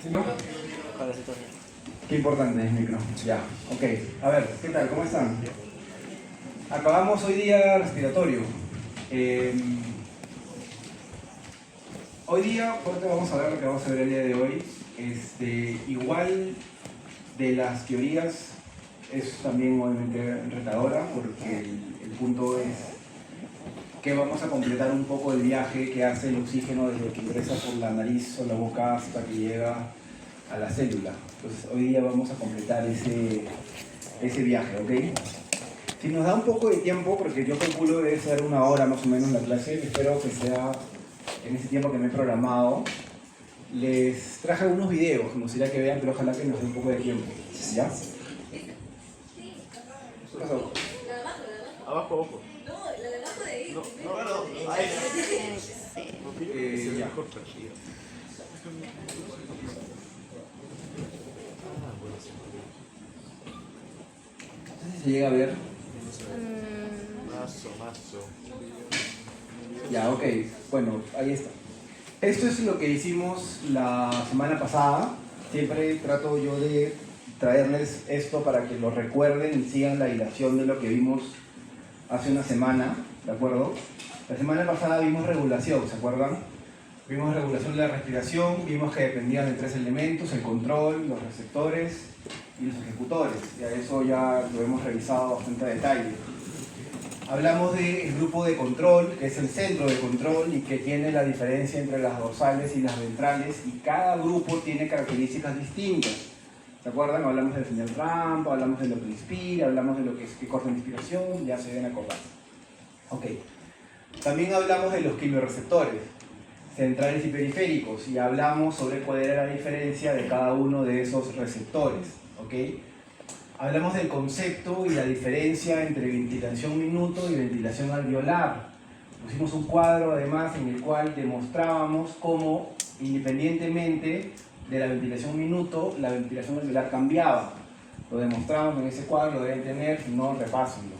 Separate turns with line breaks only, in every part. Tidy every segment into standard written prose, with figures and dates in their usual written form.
¿Sí, no? Qué importante es el micro. Ya, ok. A ver, ¿qué tal? ¿Cómo están? Acabamos hoy día respiratorio. Hoy día, fuerte, vamos a ver lo que vamos a ver el día de hoy. Igual de las teorías es también obviamente retadora, porque el punto es que vamos a completar un poco el viaje que hace el oxígeno desde que ingresa por la nariz o la boca hasta que llega a la célula. Entonces hoy día vamos a completar ese viaje, ¿ok? Si nos da un poco de tiempo, porque yo calculo que debe ser 1 hora más o menos la clase, espero que sea en ese tiempo que me he programado. Les traje algunos videos, me gustaría que vean, pero ojalá que nos dé un poco de tiempo, ¿ya? ¿Qué pasó?
Abajo, abajo.
No, la de abajo de ahí.
No, ahí.
Ya.
Mejor perdido.
No sé si se llega a ver.
Mazo.
Ya, ok. Bueno, ahí está. Esto es lo que hicimos la semana pasada. Siempre trato yo de traerles esto para que lo recuerden y sigan la hilación de lo que vimos hace una semana, ¿de acuerdo? La semana pasada vimos regulación, ¿se acuerdan? Vimos regulación de la respiración, vimos que dependían de 3 elementos: el control, los receptores y los ejecutores. Y a eso ya lo hemos revisado bastante a detalle. Hablamos del grupo de control, que es el centro de control y que tiene la diferencia entre las dorsales y las ventrales, y cada grupo tiene características distintas. ¿Se acuerdan? Hablamos del señal rampa, hablamos de lo que inspira, hablamos de lo que corta la inspiración, ya se deben acordar. Ok. También hablamos de los quimiorreceptores, centrales y periféricos, y hablamos sobre cuál era la diferencia de cada uno de esos receptores. ¿Ok? Hablamos del concepto y la diferencia entre ventilación minuto y ventilación alveolar. Pusimos un cuadro además en el cual demostrábamos cómo, independientemente de la ventilación minuto, la ventilación alveolar cambiaba. Lo demostramos en ese cuadro, lo deben tener, si no, repásenlo.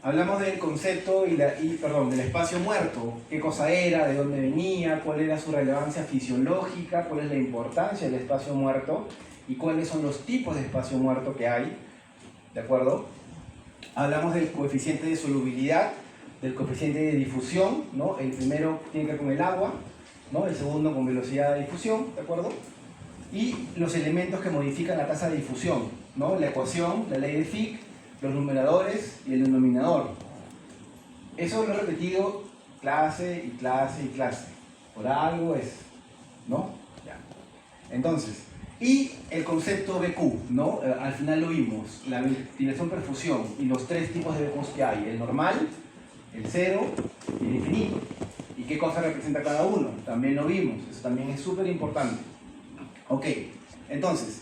Hablamos del concepto del espacio muerto, qué cosa era, de dónde venía, cuál era su relevancia fisiológica, cuál es la importancia del espacio muerto y cuáles son los tipos de espacio muerto que hay, ¿de acuerdo? Hablamos del coeficiente de solubilidad, del coeficiente de difusión, ¿no? El primero tiene que ver con el agua, ¿no? El segundo con velocidad de difusión, ¿de acuerdo? Y los elementos que modifican la tasa de difusión, ¿no? La ecuación, la ley de Fick, los numeradores y el denominador. Eso lo he repetido clase y clase y clase. Por algo es, ¿no? Ya. Entonces, y el concepto BQ, ¿no? Al final lo vimos, la ventilación perfusión y los 3 tipos de BQs que hay: el normal, el cero y el infinito. ¿Y qué cosa representa cada uno? También lo vimos, eso también es súper importante. Ok, entonces,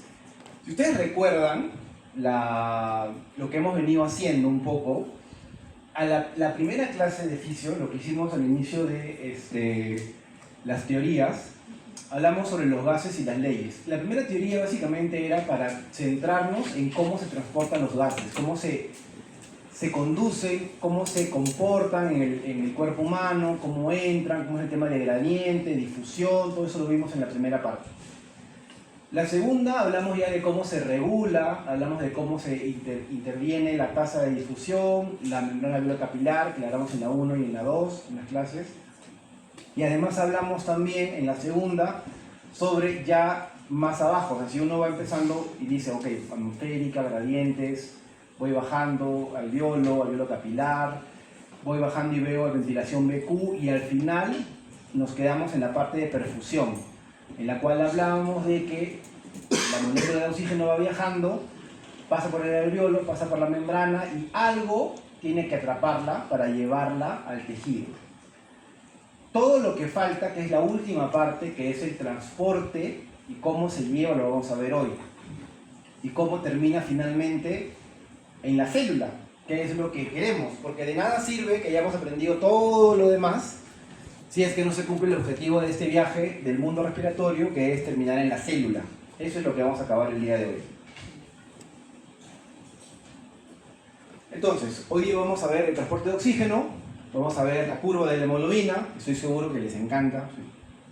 si ustedes recuerdan lo que hemos venido haciendo un poco, a la primera clase de fisio, lo que hicimos al inicio de las teorías, hablamos sobre los gases y las leyes. La primera teoría básicamente era para centrarnos en cómo se transportan los gases, cómo se conducen, cómo se comportan en el cuerpo humano, cómo entran, cómo es el tema de gradiente, difusión, todo eso lo vimos en la primera parte. La segunda hablamos ya de cómo se regula, hablamos de cómo se interviene la tasa de difusión, la membrana alveolo-capilar, que la hablamos en la 1 y en la 2, en las clases. Y además hablamos también en la segunda sobre ya más abajo, o sea, si uno va empezando y dice, ok, atmosférica, gradientes, voy bajando alveolo capilar, voy bajando y veo ventilación BQ, y al final nos quedamos en la parte de perfusión, en la cual hablábamos de que la molécula de oxígeno va viajando, pasa por el alveolo, pasa por la membrana y algo tiene que atraparla para llevarla al tejido. Todo lo que falta, que es la última parte, que es el transporte y cómo se lleva, lo vamos a ver hoy. Y cómo termina finalmente en la célula, que es lo que queremos, porque de nada sirve que hayamos aprendido todo lo demás si es que no se cumple el objetivo de este viaje del mundo respiratorio, que es terminar en la célula. Eso es lo que vamos a acabar el día de hoy. Entonces, hoy vamos a ver el transporte de oxígeno, vamos a ver la curva de la hemoglobina, estoy seguro que les encanta,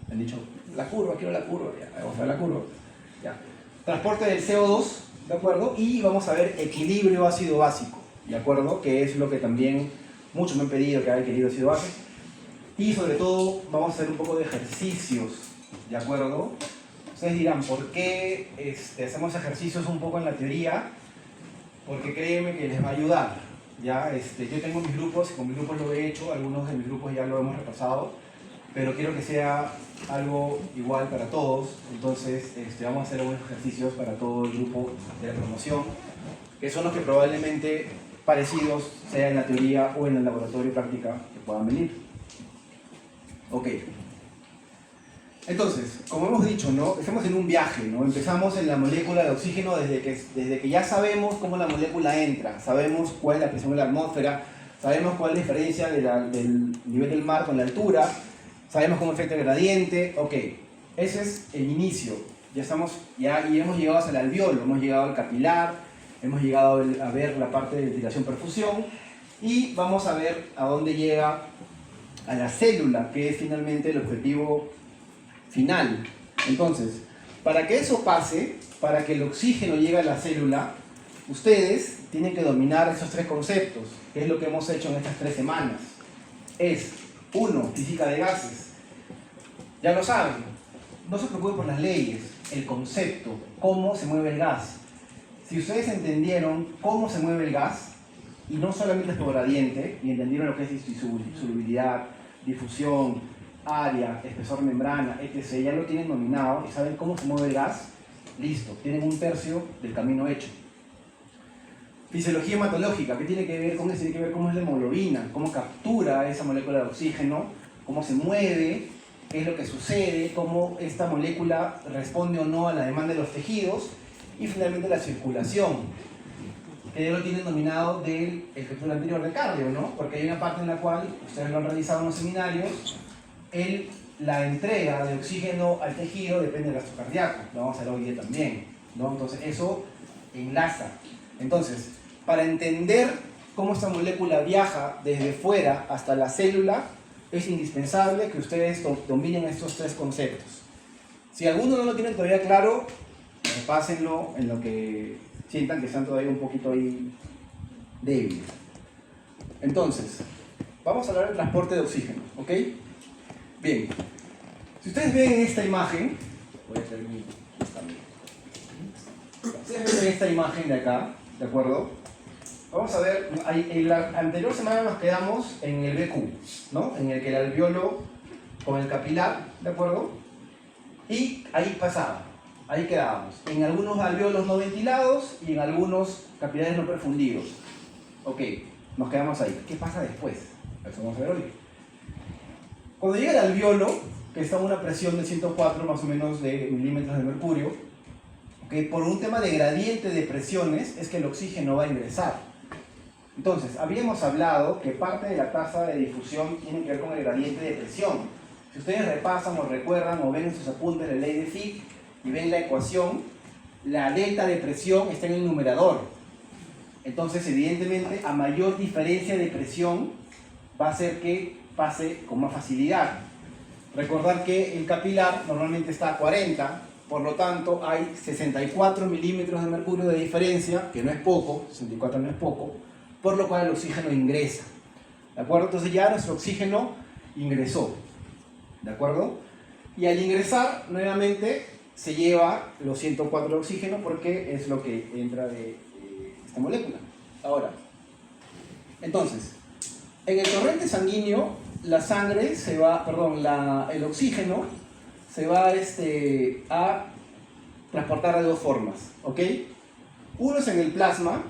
Me han dicho, la curva, quiero la curva, ya, vamos a ver la curva. Ya. Transporte del CO2, ¿de acuerdo? Y vamos a ver equilibrio ácido-básico, ¿de acuerdo? Que es lo que también muchos me han pedido, que haga equilibrio ácido-básico. Y sobre todo vamos a hacer un poco de ejercicios, ¿de acuerdo? Ustedes dirán, ¿por qué hacemos ejercicios un poco en la teoría? Porque créeme que les va a ayudar. ¿Ya? Yo tengo mis grupos, y con mis grupos lo he hecho, algunos de mis grupos ya lo hemos repasado, pero quiero que sea algo igual para todos, entonces vamos a hacer algunos ejercicios para todo el grupo de la promoción, que son los que probablemente parecidos sea en la teoría o en el laboratorio práctica que puedan venir. Ok. Entonces, como hemos dicho, ¿no? Estamos en un viaje, ¿no? Empezamos en la molécula de oxígeno desde que ya sabemos cómo la molécula entra, sabemos cuál es la presión de la atmósfera, sabemos cuál es la diferencia del nivel del mar con la altura, sabemos cómo afecta el gradiente. Ok, ese es el inicio. Ya hemos llegado hasta el alveolo, hemos llegado al capilar, hemos llegado a ver la parte de ventilación-perfusión y vamos a ver a dónde llega a la célula, que es finalmente el objetivo final. Entonces, para que eso pase, para que el oxígeno llegue a la célula, ustedes tienen que dominar esos tres conceptos, que es lo que hemos hecho en estas 3 semanas. Es, 1, física de gases. Ya lo saben, no se preocupen por las leyes, el concepto, cómo se mueve el gas. Si ustedes entendieron cómo se mueve el gas, y no solamente su gradiente, y entendieron lo que es solubilidad, difusión, área, espesor membrana, etc., ya lo tienen dominado y saben cómo se mueve el gas, listo, tienen 1/3 del camino hecho. Fisiología hematológica, ¿qué tiene que ver con eso? Tiene que ver cómo es la hemoglobina, cómo captura esa molécula de oxígeno, cómo se mueve, qué es lo que sucede, cómo esta molécula responde o no a la demanda de los tejidos, y finalmente la circulación, que ya lo tienen dominado del capítulo anterior de cardio, ¿no? Porque hay una parte en la cual, ustedes lo han realizado en los seminarios, la entrega de oxígeno al tejido depende del gasto cardíaco, lo vamos a ver hoy día también, ¿no? Entonces eso enlaza. Entonces, para entender cómo esta molécula viaja desde fuera hasta la célula, es indispensable que ustedes dominen estos 3 conceptos. Si alguno no lo tiene todavía claro, repásenlo en lo que sientan que están todavía un poquito ahí débiles. Entonces, vamos a hablar del transporte de oxígeno, ¿ok? Bien, si ustedes ven en esta imagen, voy a hacer mi estamento. Ustedes ven en esta imagen de acá, ¿de acuerdo? Vamos a ver, en la anterior semana nos quedamos en el BQ, ¿no? En el que el alveolo con el capilar, ¿de acuerdo? Y ahí pasaba, ahí quedábamos. En algunos alveolos no ventilados y en algunos capilares no perfundidos. Ok, nos quedamos ahí. ¿Qué pasa después? Eso vamos a ver hoy. Cuando llega el alveolo, que está a una presión de 104 más o menos de milímetros de mercurio, que por un tema de gradiente de presiones es que el oxígeno va a ingresar. Entonces, habíamos hablado que parte de la tasa de difusión tiene que ver con el gradiente de presión. Si ustedes repasan o recuerdan o ven en sus apuntes la ley de Fick y ven la ecuación, la delta de presión está en el numerador. Entonces, evidentemente, a mayor diferencia de presión va a hacer que pase con más facilidad. Recordar que el capilar normalmente está a 40, por lo tanto hay 64 milímetros de mercurio de diferencia, que no es poco, 64 no es poco, por lo cual el oxígeno ingresa. ¿De acuerdo? Entonces ya nuestro oxígeno ingresó. ¿De acuerdo? Y al ingresar, nuevamente, se lleva los 104 de oxígeno porque es lo que entra de esta molécula. Ahora, entonces, en el torrente sanguíneo, la sangre se va, perdón, el oxígeno se va a transportar de 2 formas, ¿ok? Uno es en el plasma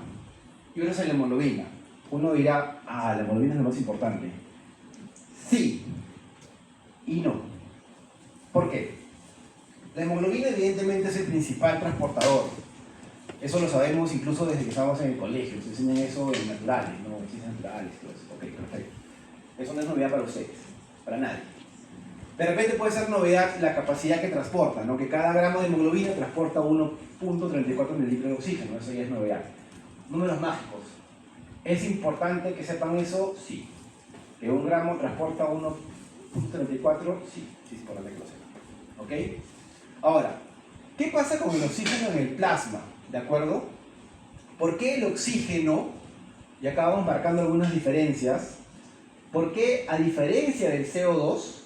y uno es en la hemoglobina. Uno dirá, la hemoglobina es lo más importante. Sí y no. ¿Por qué? La hemoglobina evidentemente es el principal transportador. Eso lo sabemos incluso desde que estábamos en el colegio. Se enseñan eso en naturales, ¿no? En ciencias naturales, todo eso. Ok, perfecto. Eso no es novedad para ustedes, para nadie. De repente puede ser novedad la capacidad que transporta, ¿no? Que cada gramo de hemoglobina transporta 1.34 mililitros de oxígeno. Eso ya es novedad. Números mágicos. ¿Es importante que sepan eso? Sí. ¿Que un gramo transporta 1.34? Sí, sí es importante que lo sepan. ¿Ok? Ahora, ¿qué pasa con el oxígeno en el plasma? ¿De acuerdo? ¿Por qué el oxígeno, y acá vamos marcando algunas diferencias, por qué a diferencia del CO2,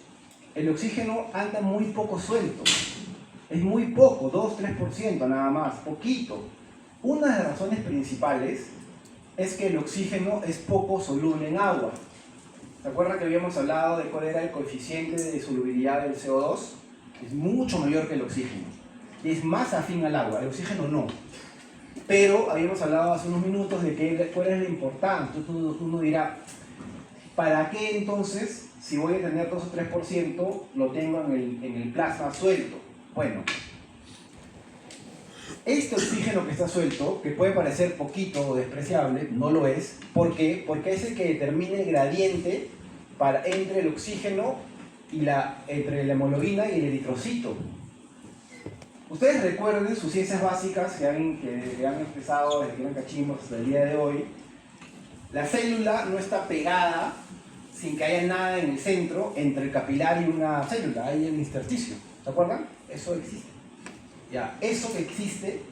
el oxígeno anda muy poco suelto? Es muy poco, 2-3% nada más, poquito. Una de las razones principales es que el oxígeno es poco soluble en agua. ¿Se acuerdan que habíamos hablado de cuál era el coeficiente de solubilidad del CO2? Es mucho mayor que el oxígeno. Y es más afín al agua, el oxígeno no. Pero habíamos hablado hace unos minutos de cuál es la importancia. Uno dirá, ¿para qué entonces, si voy a tener 2 o 3%, lo tengo en el plasma suelto? Bueno, este oxígeno que está suelto, que puede parecer poquito o despreciable, no lo es. ¿Por qué? Porque es el que determina el gradiente entre el oxígeno y entre la hemoglobina y el eritrocito. Ustedes recuerden sus ciencias básicas que han empezado desde que eran cachimbos hasta el día de hoy. La célula no está pegada sin que haya nada en el centro entre el capilar y una célula, hay el intersticio. ¿Se acuerdan? Eso existe. Ya, eso que existe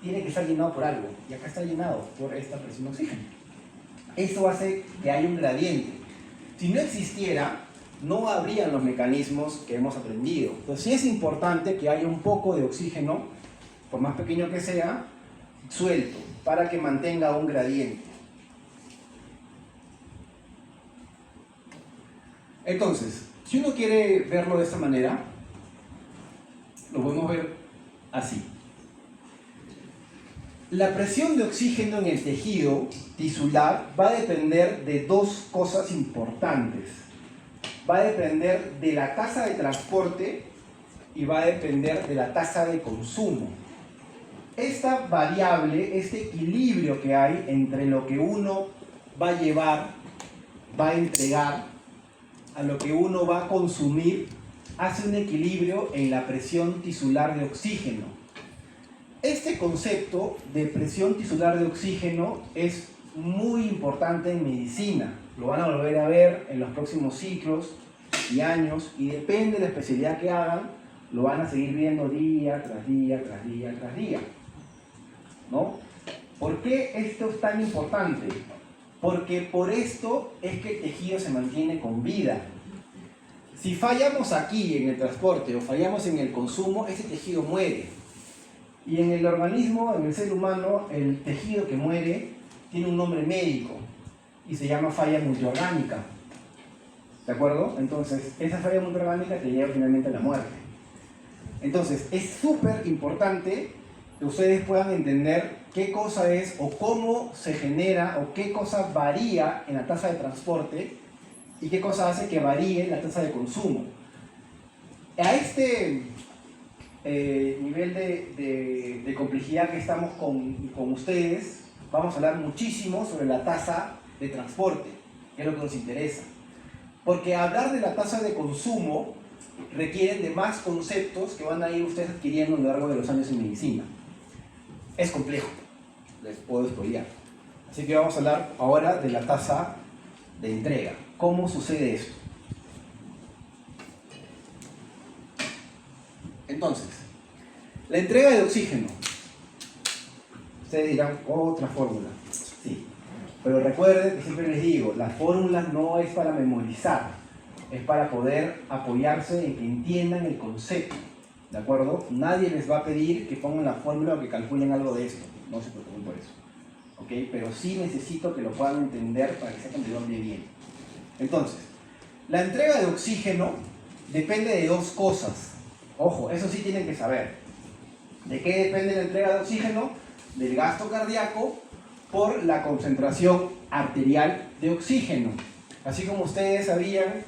tiene que estar llenado por algo, y acá está llenado por esta presión de oxígeno. Eso hace que haya un gradiente. Si no existiera, no habrían los mecanismos que hemos aprendido. Entonces sí es importante que haya un poco de oxígeno, por más pequeño que sea, suelto, para que mantenga un gradiente. Entonces, si uno quiere verlo de esta manera, lo podemos ver así. La presión de oxígeno en el tejido tisular va a depender de dos cosas importantes. Va a depender de la tasa de transporte y va a depender de la tasa de consumo. Esta variable, este equilibrio que hay entre lo que uno va a llevar, va a entregar, a lo que uno va a consumir, hace un equilibrio en la presión tisular de oxígeno. Este concepto de presión tisular de oxígeno es muy importante en medicina. Lo van a volver a ver en los próximos ciclos y años, y depende de la especialidad que hagan, lo van a seguir viendo día tras día, tras día, tras día. ¿No? ¿Por qué esto es tan importante? Porque por esto es que el tejido se mantiene con vida. Si fallamos aquí en el transporte o fallamos en el consumo, ese tejido muere. Y en el organismo, en el ser humano, el tejido que muere tiene un nombre médico y se llama falla multiorgánica. ¿De acuerdo? Entonces, esa falla multiorgánica te lleva finalmente a la muerte. Entonces, es súper importante que ustedes puedan entender qué cosa es o cómo se genera o qué cosa varía en la tasa de transporte y qué cosa hace que varíe la tasa de consumo. A este nivel de complejidad que estamos con ustedes, vamos a hablar muchísimo sobre la tasa de transporte, que es lo que nos interesa. Porque hablar de la tasa de consumo requiere de más conceptos que van a ir ustedes adquiriendo a lo largo de los años en medicina. Es complejo, les puedo spoilear. Así que vamos a hablar ahora de la tasa de entrega. ¿Cómo sucede esto? Entonces, la entrega de oxígeno. Ustedes dirán, otra fórmula. Sí. Pero recuerden que siempre les digo, las fórmulas no es para memorizar, es para poder apoyarse en que entiendan el concepto. ¿De acuerdo? Nadie les va a pedir que pongan la fórmula o que calculen algo de esto. No se preocupen por eso. ¿Ok? Pero sí necesito que lo puedan entender para que sepan de dónde viene. Entonces, la entrega de oxígeno depende de dos cosas. Ojo, eso sí tienen que saber. ¿De qué depende la entrega de oxígeno? Del gasto cardíaco por la concentración arterial de oxígeno. Así como ustedes sabían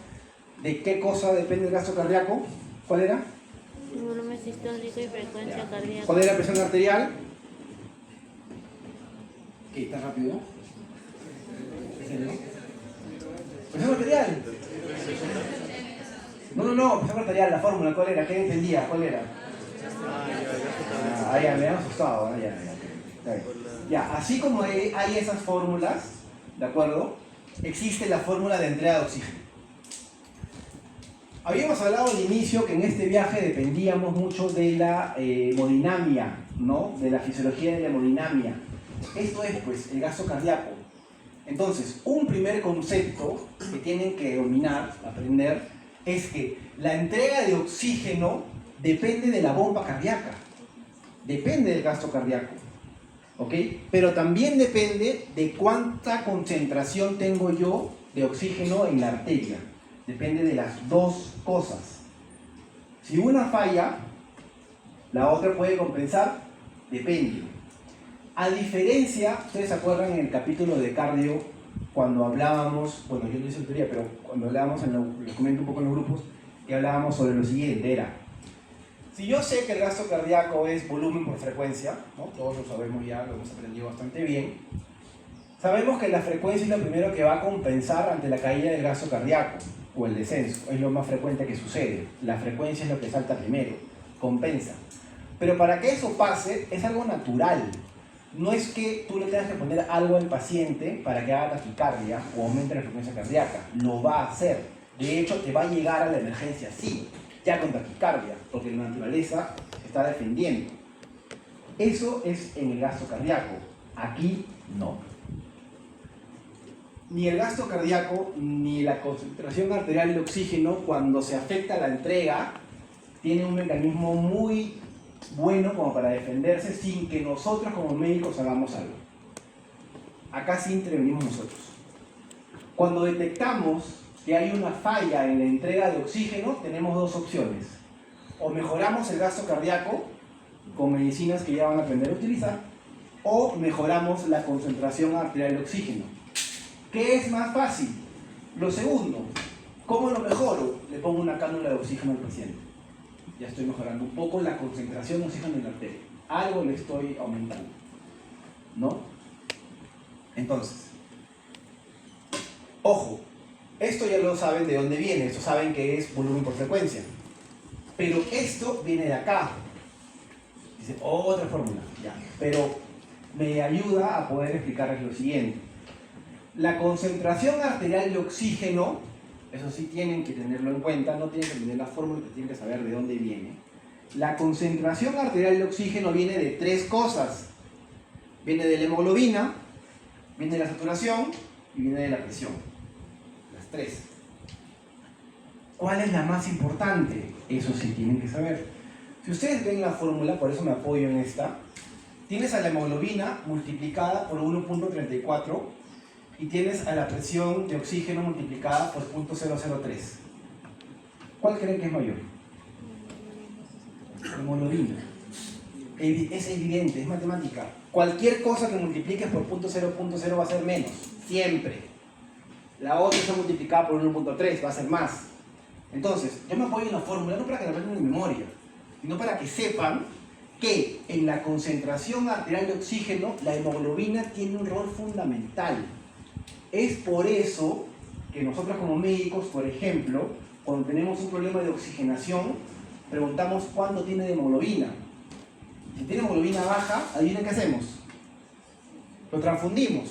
de qué cosa depende el gasto cardíaco, ¿cuál era?
Volumen sistólico y frecuencia cardíaca.
¿Cuál era la presión arterial? ¿Qué? ¿Está rápido? ¿Presión arterial? No, presión arterial, la fórmula, ¿cuál era? ¿Qué entendía? ¿Cuál era? Ya, me han asustado. Ya, así como hay esas fórmulas, ¿de acuerdo? Existe la fórmula de entrega de oxígeno. Habíamos hablado al inicio que en este viaje dependíamos mucho de la hemodinamia, ¿no? De la fisiología de la hemodinamia. Esto es, pues, el gasto cardíaco. Entonces, un primer concepto que tienen que dominar, aprender, es que la entrega de oxígeno depende de la bomba cardíaca. Depende del gasto cardíaco. ¿Ok? Pero también depende de cuánta concentración tengo yo de oxígeno en la arteria. Depende de las dos cosas. Si una falla, la otra puede compensar, depende. A diferencia, ustedes se acuerdan en el capítulo de cardio, cuando hablábamos, bueno, yo no hice teoría, pero cuando hablábamos, les comento un poco en los grupos, que hablábamos sobre lo siguiente, era, si yo sé que el gasto cardíaco es volumen por frecuencia, ¿no? Todos lo sabemos ya, lo hemos aprendido bastante bien, sabemos que la frecuencia es lo primero que va a compensar ante la caída del gasto cardíaco, o el descenso, es lo más frecuente que sucede. La frecuencia es lo que salta primero, compensa. Pero para que eso pase, es algo natural. No es que tú le tengas que poner algo al paciente para que haga taquicardia o aumente la frecuencia cardíaca. Lo va a hacer. De hecho, te va a llegar a la emergencia, sí, ya con taquicardia, porque la naturaleza está defendiendo. Eso es en el gasto cardíaco. Aquí no. Ni el gasto cardíaco ni la concentración arterial de oxígeno, cuando se afecta la entrega, tiene un mecanismo muy bueno como para defenderse sin que nosotros como médicos hagamos algo. Acá sí intervenimos nosotros. Cuando detectamos que hay una falla en la entrega de oxígeno, tenemos dos opciones. O mejoramos el gasto cardíaco con medicinas que ya van a aprender a utilizar, o mejoramos la concentración arterial de oxígeno. ¿Qué es más fácil? Lo segundo. ¿Cómo lo mejoro? Le pongo una cánula de oxígeno al paciente. Ya estoy mejorando un poco la concentración de oxígeno en la arteria. Algo le estoy aumentando, ¿no? Entonces, ojo, esto ya lo saben de dónde viene, esto saben que es volumen por frecuencia. Pero esto viene de acá. Dice, otra fórmula, ya. Pero me ayuda a poder explicarles lo siguiente. La concentración arterial de oxígeno, eso sí tienen que tenerlo en cuenta, no tienen que tener la fórmula, tienen que saber de dónde viene. La concentración arterial de oxígeno viene de tres cosas. Viene de la hemoglobina, viene de la saturación y viene de la presión. Las tres. ¿Cuál es la más importante? Eso sí tienen que saber. Si ustedes ven la fórmula, por eso me apoyo en esta, tienes a la hemoglobina multiplicada por 1.34 y tienes a la presión de oxígeno multiplicada por 0.003. ¿Cuál creen que es mayor? La hemoglobina. Es evidente, es matemática. Cualquier cosa que multipliques por 0.0 va a ser menos, siempre. La otra está multiplicada por 1.3, va a ser más. Entonces, yo me apoyo en la fórmula no para que la aprendan en memoria, sino para que sepan que en la concentración arterial de oxígeno la hemoglobina tiene un rol fundamental. Es por eso que nosotros como médicos, por ejemplo, cuando tenemos un problema de oxigenación, preguntamos cuándo tiene hemoglobina. Si tiene hemoglobina baja, adivinen qué hacemos. Lo transfundimos.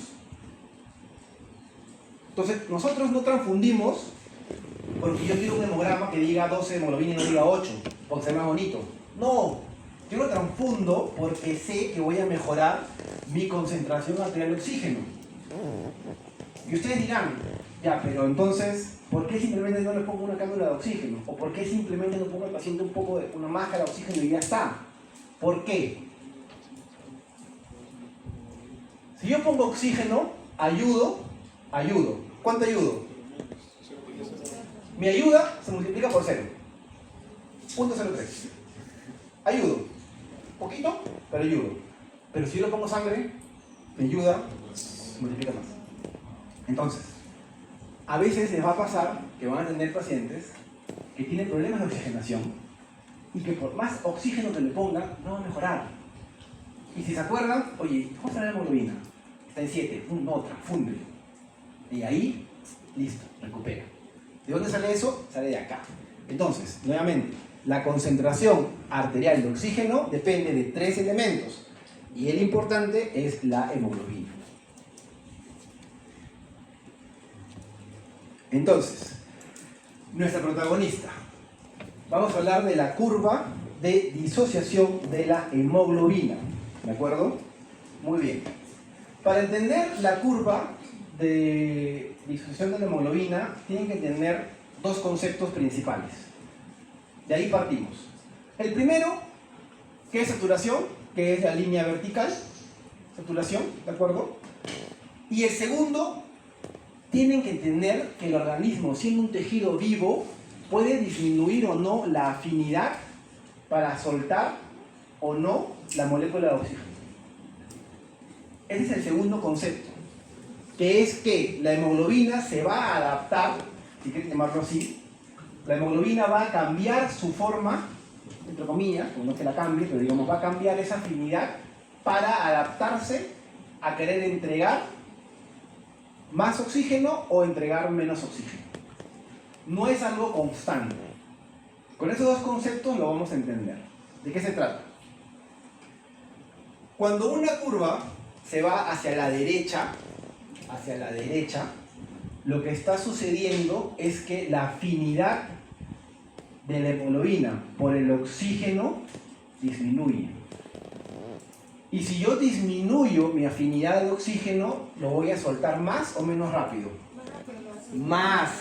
Entonces, nosotros no transfundimos porque yo quiero un hemograma que diga 12 de hemoglobina y no diga 8, porque sea más bonito. No, yo lo transfundo porque sé que voy a mejorar mi concentración arterial de oxígeno. Y ustedes dirán, ya, pero entonces, ¿por qué simplemente no le pongo una cánula de oxígeno? ¿O por qué simplemente no pongo al paciente un poco de una máscara de oxígeno y ya está? ¿Por qué? Si yo pongo oxígeno, ayudo. ¿Cuánto ayudo? Mi ayuda se multiplica por 0. 0.03. Ayudo. Poquito, pero ayudo. Pero si yo le pongo sangre, mi ayuda se multiplica más. Entonces, a veces les va a pasar que van a tener pacientes que tienen problemas de oxigenación y que por más oxígeno que le pongan, no va a mejorar. Y si se acuerdan, oye, ¿cómo está la hemoglobina? Está en 7, otra, funde. Y ahí, listo, recupera. ¿De dónde sale eso? Sale de acá. Entonces, nuevamente, la concentración arterial de oxígeno depende de 3 elementos. Y el importante es la hemoglobina. Entonces, nuestra protagonista. Vamos a hablar de la curva de disociación de la hemoglobina. ¿De acuerdo? Muy bien. Para entender la curva de disociación de la hemoglobina, tienen que entender dos conceptos principales. De ahí partimos. El primero, que es saturación, que es la línea vertical. Saturación, ¿de acuerdo? Y el segundo, tienen que entender que el organismo, siendo un tejido vivo, puede disminuir o no la afinidad para soltar o no la molécula de oxígeno. Ese es el segundo concepto, que es que la hemoglobina se va a adaptar, si quieren llamarlo así, la hemoglobina va a cambiar su forma, entre comillas, no que la cambie, pero digamos, va a cambiar esa afinidad para adaptarse a querer entregar más oxígeno o entregar menos oxígeno. No es algo constante. Con esos dos conceptos lo vamos a entender. ¿De qué se trata? Cuando una curva se va hacia la derecha, lo que está sucediendo es que la afinidad de la hemoglobina por el oxígeno disminuye. Y si yo disminuyo mi afinidad de oxígeno, ¿lo voy a soltar más o menos rápido? Más.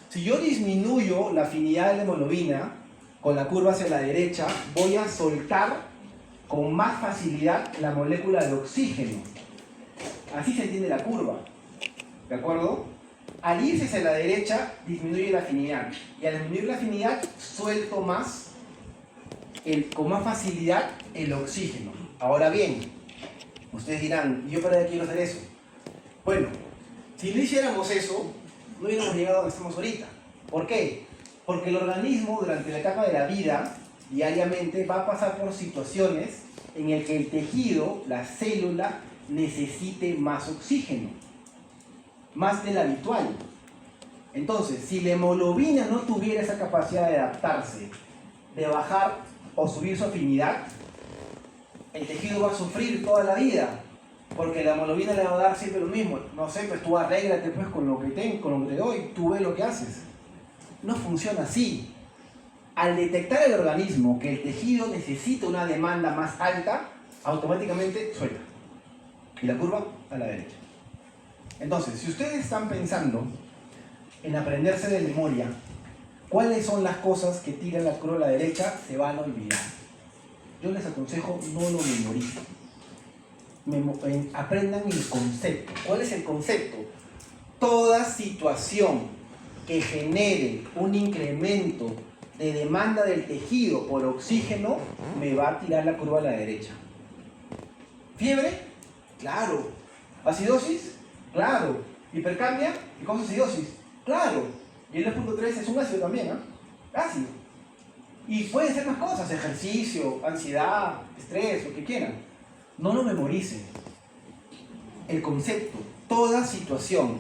Si yo disminuyo la afinidad de la hemoglobina con la curva hacia la derecha, voy a soltar con más facilidad la molécula de oxígeno. Así se entiende la curva. ¿De acuerdo? Al irse hacia la derecha, disminuye la afinidad. Y al disminuir la afinidad, suelto más, con más facilidad, el oxígeno. Ahora bien, ustedes dirán, ¿yo para qué quiero hacer eso? Bueno, si no hiciéramos eso, no hubiéramos llegado a donde estamos ahorita. ¿Por qué? Porque el organismo, durante la etapa de la vida, diariamente, va a pasar por situaciones en las que el tejido, la célula, necesite más oxígeno, más del habitual. Entonces, si la hemoglobina no tuviera esa capacidad de adaptarse, de bajar o subir su afinidad, el tejido va a sufrir toda la vida, porque la hemoglobina le va a dar siempre lo mismo. No sé, pues tú arréglate pues con lo que te doy, tú ves lo que haces. No funciona así. Al detectar el organismo que el tejido necesita una demanda más alta, automáticamente suelta. Y la curva a la derecha. Entonces, si ustedes están pensando en aprenderse de memoria cuáles son las cosas que tiran la curva a la derecha, se van a olvidar. Yo les aconsejo no lo memoricen. Aprendan el concepto. ¿Cuál es el concepto? Toda situación que genere un incremento de demanda del tejido por oxígeno me va a tirar la curva a la derecha. ¿Fiebre? Claro. ¿Acidosis? Claro. ¿Hipercapnia? ¿Qué cosa es acidosis? Claro. Y el 2.3 es un ácido también, ¿ah? Ácido. Y pueden ser más cosas, ejercicio, ansiedad, estrés, lo que quieran. No lo memoricen. El concepto, toda situación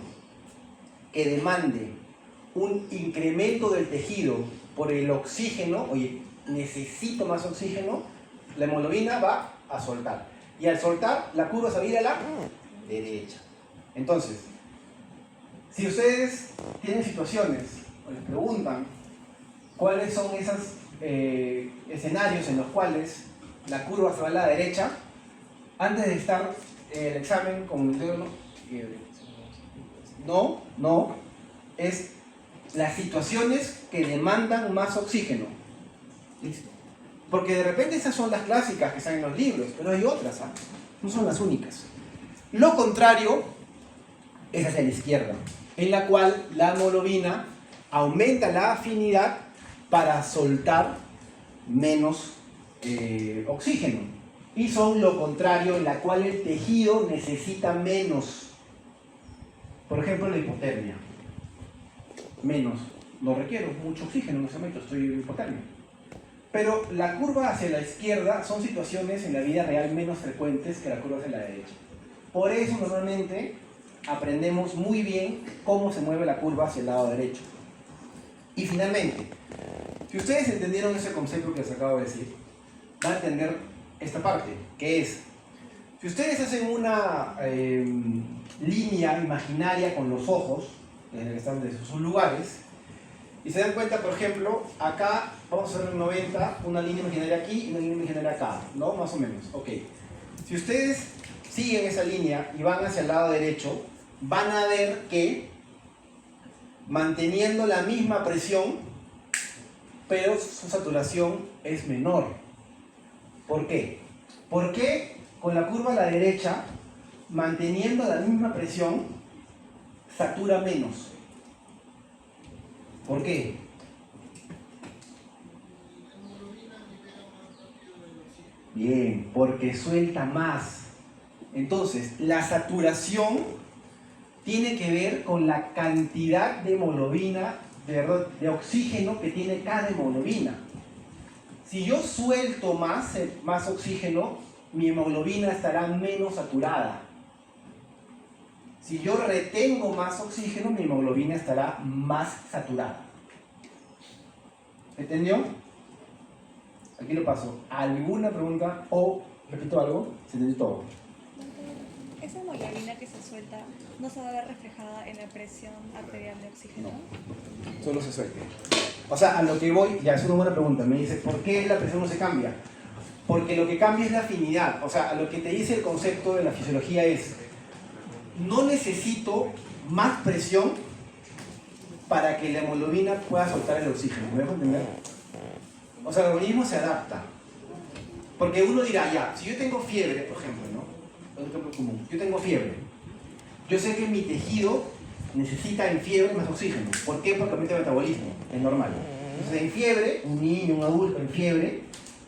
que demande un incremento del tejido por el oxígeno, oye, necesito más oxígeno, la hemoglobina va a soltar. Y al soltar, la curva se va a ir a la derecha. Entonces, si ustedes tienen situaciones o les preguntan cuáles son esos escenarios en los cuales la curva se va a la derecha, antes de estar el examen con el dedo, no, es las situaciones que demandan más oxígeno. ¿Listo? Porque de repente esas son las clásicas que están en los libros, pero hay otras, ¿ah? No son las únicas. Lo contrario es hacia la izquierda, en la cual la hemoglobina aumenta la afinidad para soltar menos oxígeno. Y son lo contrario, en la cual el tejido necesita menos. Por ejemplo, la hipotermia. Menos. No requiero mucho oxígeno en ese momento, estoy en hipotermia. Pero la curva hacia la izquierda son situaciones en la vida real menos frecuentes que la curva hacia la derecha. Por eso normalmente aprendemos muy bien cómo se mueve la curva hacia el lado derecho. Y finalmente, si ustedes entendieron ese concepto que les acabo de decir, van a entender esta parte, que es, si ustedes hacen una línea imaginaria con los ojos, que están desde sus lugares, Y se dan cuenta, por ejemplo, acá vamos a hacer un 90, una línea imaginaria aquí y una línea imaginaria acá, ¿no? Más o menos, ok. Si ustedes siguen esa línea y van hacia el lado derecho, van a ver que manteniendo la misma presión, pero su saturación es menor. ¿Por qué? Porque con la curva a la derecha, manteniendo la misma presión, satura menos. ¿Por qué? Bien, porque suelta más. Entonces, la saturación tiene que ver con la cantidad de hemoglobina, de oxígeno que tiene cada hemoglobina. Si yo suelto más oxígeno, mi hemoglobina estará menos saturada. Si yo retengo más oxígeno, mi hemoglobina estará más saturada. ¿Entendió? Aquí lo paso. ¿Alguna pregunta o repito algo? ¿Se entendió todo?
¿Esa hemoglobina que se suelta no se va a ver reflejada en la presión arterial de oxígeno?
No, solo se suelta. O sea, a lo que voy, ya es una buena pregunta. Me dice, ¿por qué la presión no se cambia? Porque lo que cambia es la afinidad. O sea, a lo que te dice el concepto de la fisiología es, no necesito más presión para que la hemoglobina pueda soltar el oxígeno. ¿Me dejo entender? O sea, el organismo se adapta. Porque uno dirá, ya, si yo tengo fiebre, por ejemplo, ¿no? Un ejemplo común. Yo tengo fiebre. Yo sé que mi tejido necesita en fiebre más oxígeno. ¿Por qué? Porque aumenta el metabolismo. Es normal. Entonces, en fiebre, un niño, un adulto en fiebre,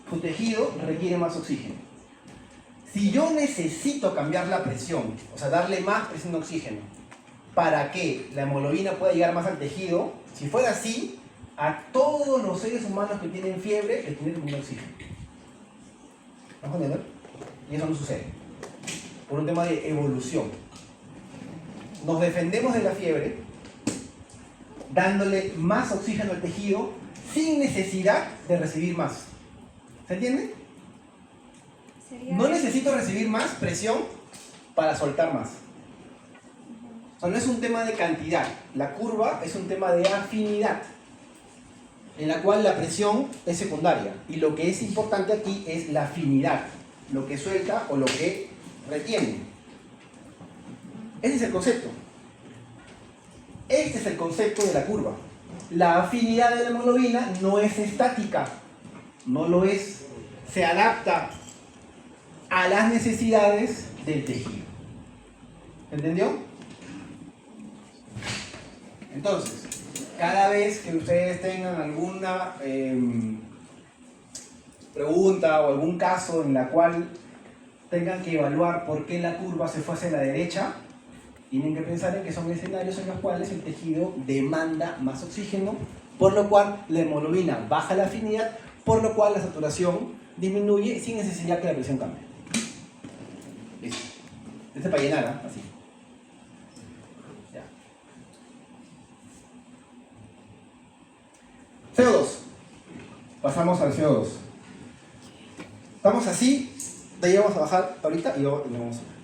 su tejido requiere más oxígeno. Si yo necesito cambiar la presión, o sea, darle más presión de oxígeno, para que la hemoglobina pueda llegar más al tejido, si fuera así, a todos los seres humanos que tienen fiebre les tienen que poner oxígeno. ¿Me vas a entender? Y eso no sucede. Por un tema de evolución. Nos defendemos de la fiebre dándole más oxígeno al tejido sin necesidad de recibir más. ¿Se entiende? No necesito recibir más presión para soltar más. O sea, no es un tema de cantidad. La curva es un tema de afinidad, en la cual la presión es secundaria. Y lo que es importante aquí es la afinidad, lo que suelta o lo que retiene. Ese es el concepto. Este es el concepto de la curva. La afinidad de la hemoglobina no es estática, no lo es. Se adapta a las necesidades del tejido. ¿Entendió? Entonces, cada vez que ustedes tengan alguna pregunta o algún caso en la cual tengan que evaluar por qué la curva se fue hacia la derecha, tienen que pensar en que son escenarios en los cuales el tejido demanda más oxígeno, por lo cual la hemoglobina baja la afinidad, por lo cual la saturación disminuye sin necesidad que la presión cambie. Listo. Este para llenar, ¿eh? Así. Ya. CO2. Pasamos al CO2. Estamos así, de ahí vamos a bajar ahorita y luego vamos a ver.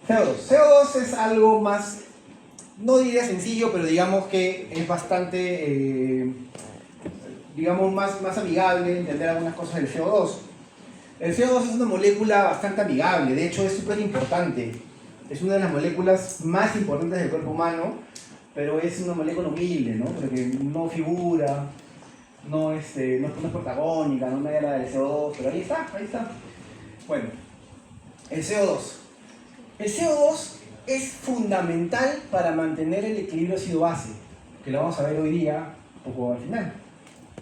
CO2. CO2 es algo más, no diría sencillo, pero digamos que es bastante, digamos, más amigable entender algunas cosas del CO2. El CO2 es una molécula bastante amigable, de hecho es súper importante. Es una de las moléculas más importantes del cuerpo humano, pero es una molécula humilde, ¿no? Porque no figura, no es protagónica, no me da la del CO2, pero ahí está, ahí está. Bueno, el CO2. El CO2 es fundamental para mantener el equilibrio ácido-base, que lo vamos a ver hoy día, un poco al final.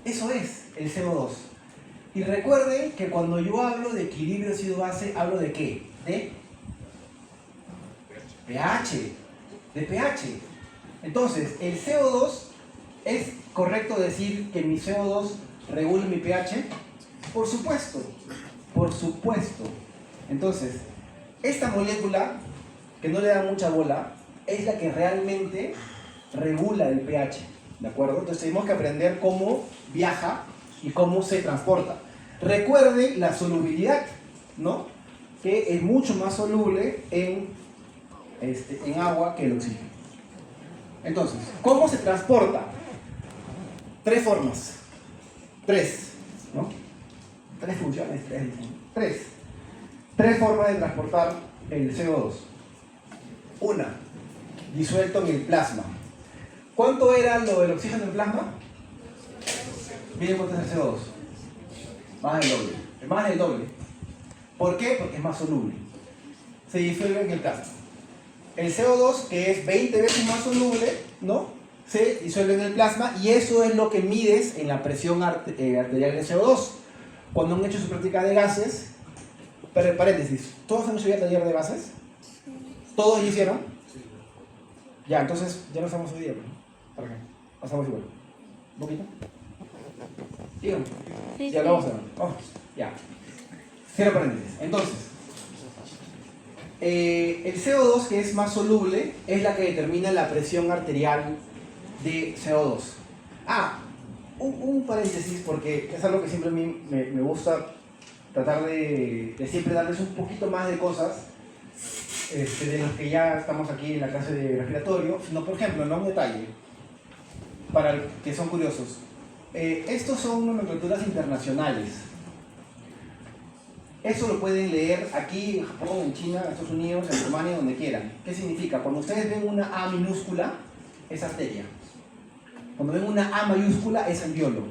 Eso es el CO2. Y recuerden que cuando yo hablo de equilibrio ácido-base, ¿hablo de qué? De pH. De pH. Entonces, el CO2, ¿es correcto decir que mi CO2 regula mi pH? Por supuesto. Por supuesto. Entonces, esta molécula, que no le da mucha bola, es la que realmente regula el pH. ¿De acuerdo? Entonces tenemos que aprender cómo viaja y cómo se transporta. Recuerde la solubilidad, ¿no? Que es mucho más soluble en agua que el oxígeno. Entonces, ¿cómo se transporta? tres formas. Tres, ¿no? Tres funciones, tres. Tres formas de transportar el CO2. Una, disuelto en el plasma. ¿Cuánto era lo del oxígeno en plasma? Miren cuánto es el CO2. Más del doble. Más del doble. ¿Por qué? Porque es más soluble. Se disuelve en el plasma. El CO2, que es 20 veces más soluble, ¿no? Se disuelve en el plasma y eso es lo que mides en la presión arterial del CO2. Cuando han hecho su práctica de gases, paréntesis, ¿todos han hecho ya taller de gases? ¿Todos hicieron? Ya, entonces ya no estamos hoy día, ¿no? ¿Para qué? Pasamos igual. ¿Un poquito? Díganme.
Sí,
Ya lo vamos a ver. Vamos, ya. Cierro paréntesis. Entonces, el CO2, que es más soluble, es la que determina la presión arterial de CO2. Un paréntesis, porque es algo que siempre a mí me gusta tratar de siempre darles un poquito más de cosas de los que ya estamos aquí en la clase de respiratorio, sino, por ejemplo, no un detalle, para los que son curiosos. Estos son nomenclaturas internacionales. Eso lo pueden leer aquí, en Japón, en China, en Estados Unidos, en Alemania, donde quieran. ¿Qué significa? Cuando ustedes ven una A minúscula, es arteria. Cuando ven una A mayúscula, es alveolo.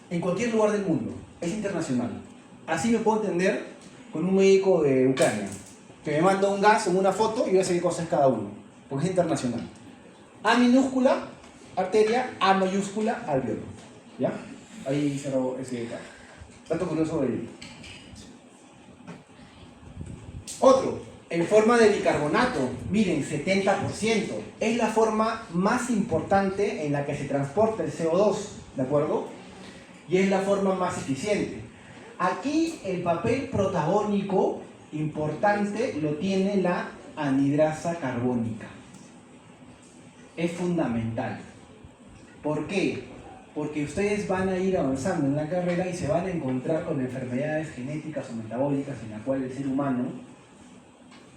En cualquier lugar del mundo. Es internacional. Así me puedo entender con un médico de Ucrania, que me manda un gas en una foto y yo sé qué cosa es cada uno, porque es internacional. A minúscula, arteria, A mayúscula, alveolo. ¿Ya? Ahí cerró ese dato curioso de él. Otro, en forma de bicarbonato, miren, 70%. Es la forma más importante en la que se transporta el CO2, ¿de acuerdo? Y es la forma más eficiente. Aquí el papel protagónico importante lo tiene la anhidrasa carbónica. Es fundamental. ¿Por qué? Porque ustedes van a ir avanzando en la carrera y se van a encontrar con enfermedades genéticas o metabólicas en las cuales el ser humano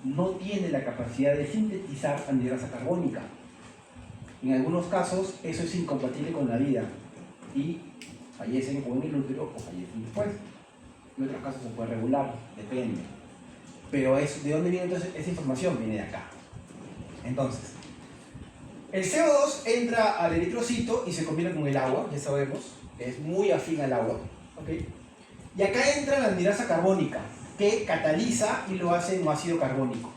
no tiene la capacidad de sintetizar anhidrasa carbónica. En algunos casos eso es incompatible con la vida y fallecen o en el útero o fallecen después. En otros casos se puede regular, depende. Pero ¿de dónde viene entonces esa información? Viene de acá. Entonces, el CO2 entra al eritrocito y se combina con el agua, ya sabemos, es muy afín al agua. ¿Okay? Y acá entra la anhidrasa carbónica, que cataliza y lo hace en ácido carbónico.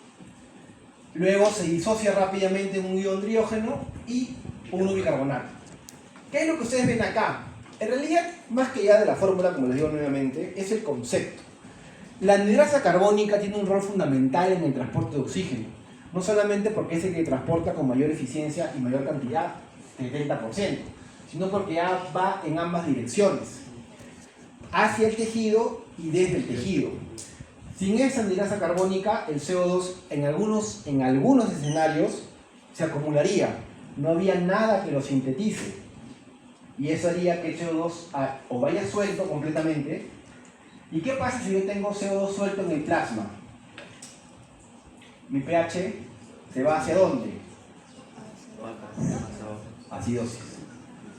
Luego se disocia rápidamente en un hidrohidrógeno y un bicarbonato. ¿Qué es lo que ustedes ven acá? En realidad, más que ya de la fórmula, como les digo nuevamente, es el concepto. La anhidrasa carbónica tiene un rol fundamental en el transporte de oxígeno. No solamente porque es el que transporta con mayor eficiencia y mayor cantidad, 70%, sino porque ya va en ambas direcciones, hacia el tejido y desde el tejido. Sin esa anhidrasa carbónica, el CO2 en algunos escenarios se acumularía. No había nada que lo sintetice. Y eso haría que el CO2 o vaya suelto completamente. ¿Y qué pasa si yo tengo CO2 suelto en el plasma? Mi pH se va ¿hacia dónde? Acidosis.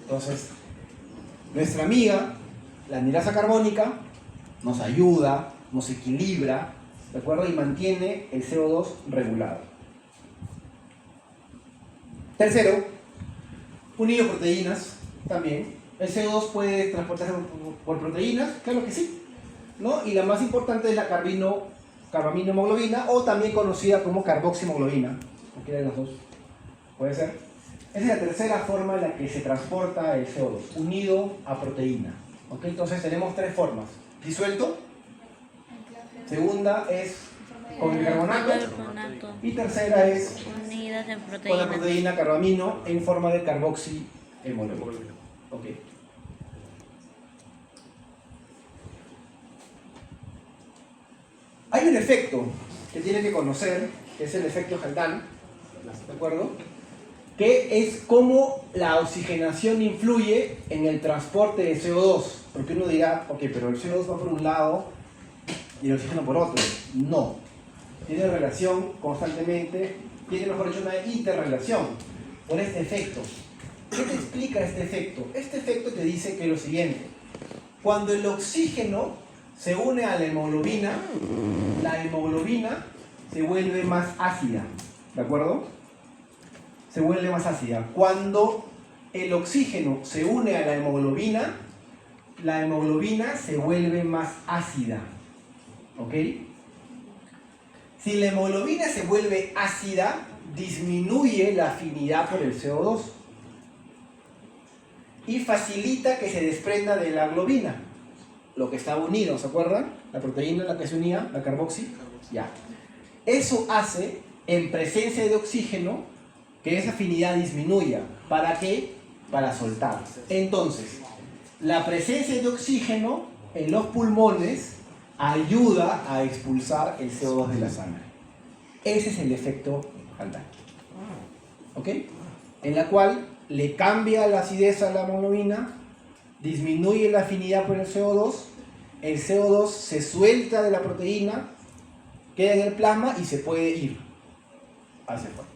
Entonces, nuestra amiga, la anhidrasa carbónica, nos ayuda, nos equilibra, ¿de acuerdo? Y mantiene el CO2 regulado. Tercero, unido a proteínas también. ¿El CO2 puede transportarse por proteínas? Claro que sí, ¿no? Y la más importante es la carbaminohemoglobina, o también conocida como carboxihemoglobina. Cualquiera de las dos. Puede ser. Esa es la tercera forma en la que se transporta el CO2, unido a proteína. ¿Ok? Entonces tenemos tres formas. Disuelto. Segunda es con el carbonato. Y tercera es
Unidas en
con la
proteínas.
proteína carbamino en forma de carboxihemoglobina. ¿Ok? Hay un efecto que tienen que conocer, que es el efecto Haldane, ¿de acuerdo? Que es cómo la oxigenación influye en el transporte de CO2. Porque uno dirá, ok, pero el CO2 va por un lado y el oxígeno por otro. No. Tiene relación constantemente, tiene mejor dicho una interrelación por este efecto. ¿Qué te explica este efecto? Este efecto te dice que lo siguiente. Cuando el oxígeno se une a la hemoglobina se vuelve más ácida. ¿De acuerdo? Se vuelve más ácida. Cuando el oxígeno se une a la hemoglobina se vuelve más ácida. ¿Ok? Si la hemoglobina se vuelve ácida, disminuye la afinidad por el CO2 y facilita que se desprenda de la globina, lo que estaba unido, ¿se acuerdan? La proteína en la que se unía, la carboxi. Ya. Eso hace, en presencia de oxígeno, que esa afinidad disminuya. ¿Para qué? Para soltar. Entonces, la presencia de oxígeno en los pulmones ayuda a expulsar el CO2 de la sangre. Ese es el efecto Haldane. ¿Ok? En la cual le cambia la acidez a la hemoglobina, disminuye la afinidad por el CO2 se suelta de la proteína, queda en el plasma y se puede ir hacia afuera.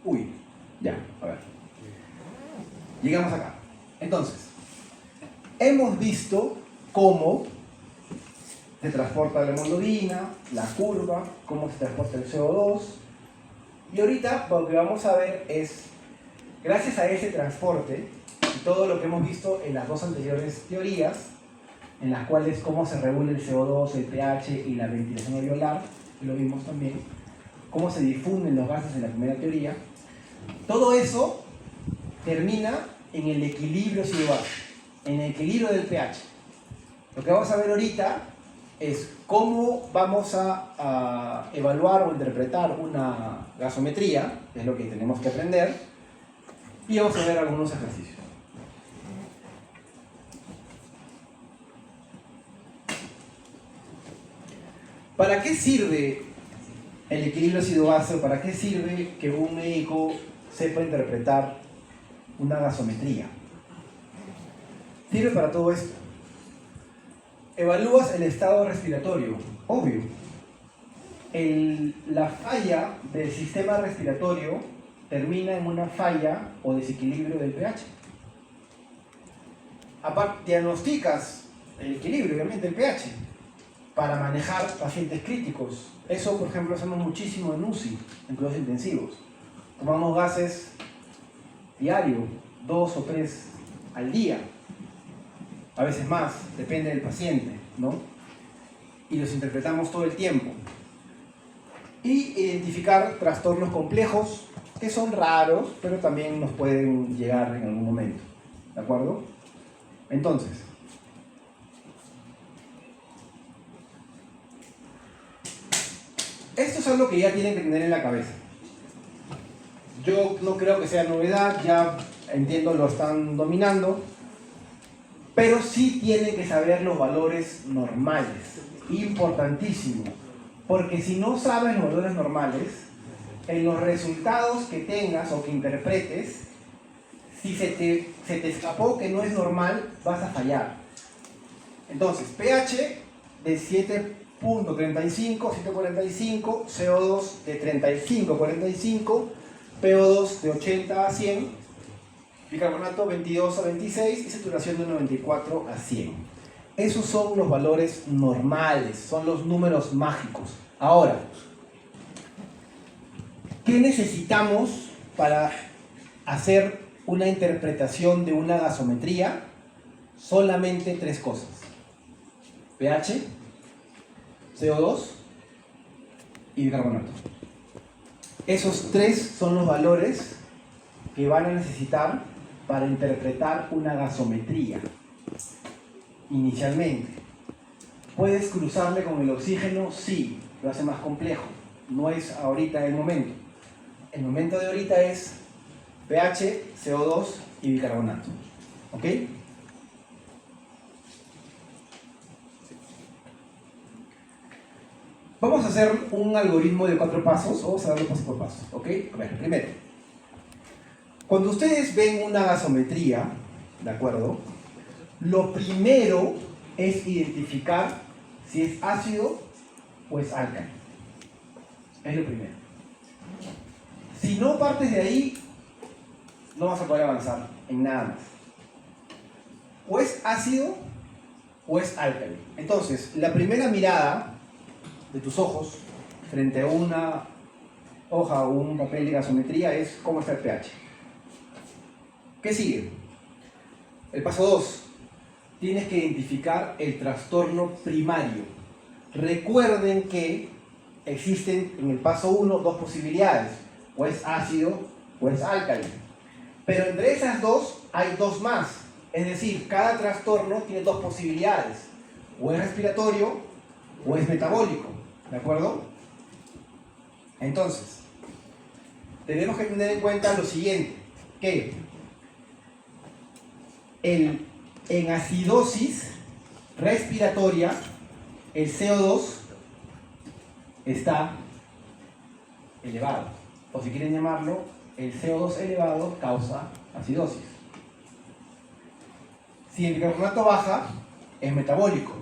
Uy, ya, a ver. Llegamos acá. Entonces, hemos visto cómo se transporta la hemoglobina, la curva, cómo se transporta el CO2. Y ahorita lo que vamos a ver es, gracias a ese transporte, y todo lo que hemos visto en las dos anteriores teorías, en las cuales cómo se regula el CO2, el pH y la ventilación alveolar, que lo vimos también, cómo se difunden los gases en la primera teoría, todo eso termina en el equilibrio CO2, en el equilibrio del pH. Lo que vamos a ver ahorita es cómo vamos a evaluar o interpretar una gasometría, que es lo que tenemos que aprender, y vamos a ver algunos ejercicios. ¿Para qué sirve el equilibrio ácido-base? ¿Para qué sirve que un médico sepa interpretar una gasometría? Sirve para todo esto. Evalúas el estado respiratorio, obvio. La falla del sistema respiratorio termina en una falla o desequilibrio del pH. Aparte, diagnosticas el equilibrio, obviamente, del pH, para manejar pacientes críticos. Eso, por ejemplo, hacemos muchísimo en UCI, en cuidados intensivos. Tomamos gases diario, 2 o 3 al día. A veces más, depende del paciente, ¿no? Y los interpretamos todo el tiempo. Y identificar trastornos complejos, que son raros, pero también nos pueden llegar en algún momento. ¿De acuerdo? Entonces, esto es algo que ya tienen que tener en la cabeza. Yo no creo que sea novedad, ya entiendo, lo están dominando. Pero sí tienen que saber los valores normales, importantísimo, porque si no sabes los valores normales, en los resultados que tengas o que interpretes, si se te escapó que no es normal, vas a fallar. Entonces, pH de 7.35, 7.45, CO2 de 35.45, PO2 de 80 a 100, bicarbonato 22 a 26 y saturación de 94 a 100. Esos son los valores normales, son los números mágicos. Ahora, ¿qué necesitamos para hacer una interpretación de una gasometría? Solamente 3 cosas: pH, CO2 y bicarbonato. Esos 3 son los valores que van a necesitar para interpretar una gasometría. Inicialmente, ¿puedes cruzarle con el oxígeno? Sí, lo hace más complejo. No es ahorita el momento. El momento de ahorita es pH, CO2 y bicarbonato. ¿Ok? Vamos a hacer un algoritmo de 4 pasos. Vamos a darlo paso por paso. ¿Ok? A ver, primero, cuando ustedes ven una gasometría, ¿de acuerdo? Lo primero es identificar si es ácido o es alcalino. Es lo primero. Si no partes de ahí, no vas a poder avanzar en nada más. O es ácido o es álcali. Entonces, la primera mirada de tus ojos frente a una hoja o un papel de gasometría es cómo está el pH. ¿Qué sigue? El paso 2. Tienes que identificar el trastorno primario. Recuerden que existen en el paso 1 dos posibilidades. O es ácido o es álcali. Pero entre esas dos hay dos más. Es decir, cada trastorno tiene dos posibilidades. O es respiratorio o es metabólico. ¿De acuerdo? Entonces, tenemos que tener en cuenta lo siguiente. Que en acidosis respiratoria, el CO2 está elevado. O si quieren llamarlo, el CO2 elevado causa acidosis. Si el bicarbonato baja, es metabólico.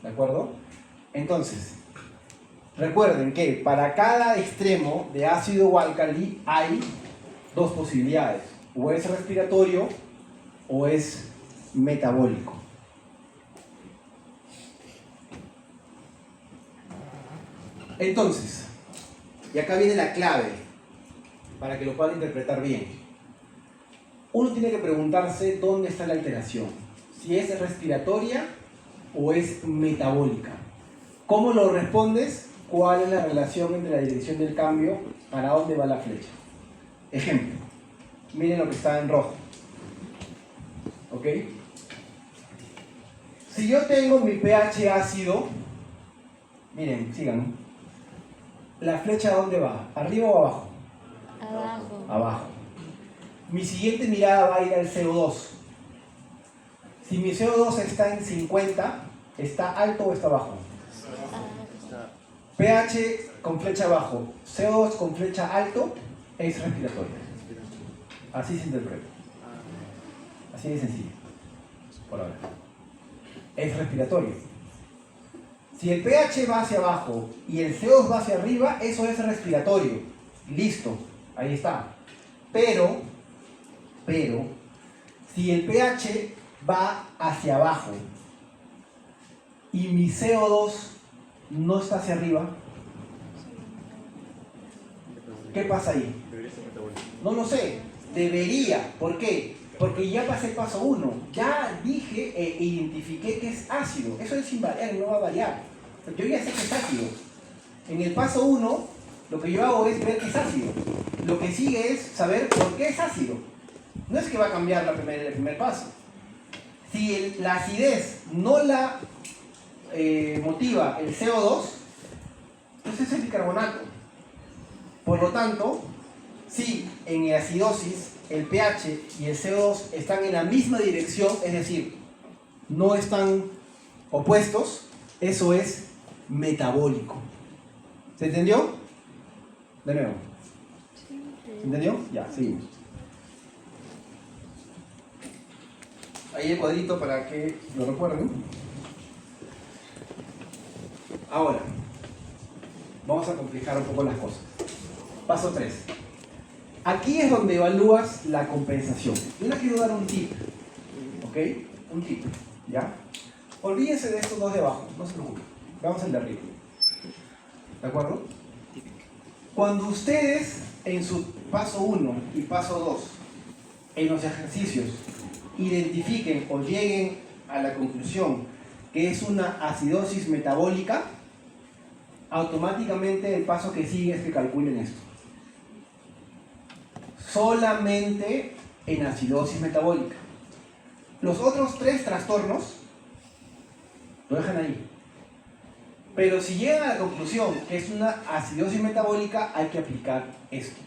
¿De acuerdo? Entonces, recuerden que para cada extremo de ácido o álcali hay dos posibilidades. O es respiratorio o es metabólico. Entonces, y acá viene la clave para que lo puedan interpretar bien. Uno tiene que preguntarse dónde está la alteración, si es respiratoria o es metabólica. ¿Cómo lo respondes? ¿Cuál es la relación entre la dirección del cambio? ¿Para dónde va la flecha? Ejemplo, miren lo que está en rojo. ¿Ok? Si yo tengo mi pH ácido, miren, sigan. ¿La flecha a dónde va? ¿Arriba o abajo?
Abajo.
Abajo. Mi siguiente mirada va a ir al CO2. Si mi CO2 está en 50, ¿está alto o está bajo? pH con flecha abajo, CO2 con flecha alto, es respiratorio. Así se interpreta. Así de sencillo. Por ahora. Es respiratorio. Si el pH va hacia abajo y el CO2 va hacia arriba, eso es respiratorio. Listo. Ahí está. Pero, si el pH va hacia abajo y mi CO2 no está hacia arriba, ¿qué pasa ahí? No lo sé. Debería. ¿Por qué? Porque ya pasé el paso 1. Ya dije e identifiqué que es ácido. Eso es sin variar, no va a variar. Yo ya sé que es ácido. En el paso 1, lo que yo hago es ver que es ácido. Lo que sigue es saber por qué es ácido. No es que va a cambiar el primer paso. Si la acidez no la motiva el CO2, entonces es el bicarbonato. Por lo tanto, si en la acidosis el pH y el CO2 están en la misma dirección, es decir, no están opuestos, eso es metabólico. ¿Se entendió? De nuevo. ¿Se entendió? Ya, seguimos. Ahí el cuadrito para que lo recuerden. Ahora, vamos a complicar un poco las cosas. Paso 3. Aquí es donde evalúas la compensación. Yo les quiero dar un tip. ¿Ok? Un tip. ¿Ya? Olvídense de estos dos de abajo. No se preocupen. Vamos al de arriba. ¿De acuerdo? Cuando ustedes en su paso 1 y paso 2, en los ejercicios, identifiquen o lleguen a la conclusión que es una acidosis metabólica, automáticamente el paso que sigue es que calculen esto. Solamente en acidosis metabólica. Los otros 3 trastornos lo dejan ahí. Pero si llegan a la conclusión que es una acidosis metabólica, hay que aplicar esto,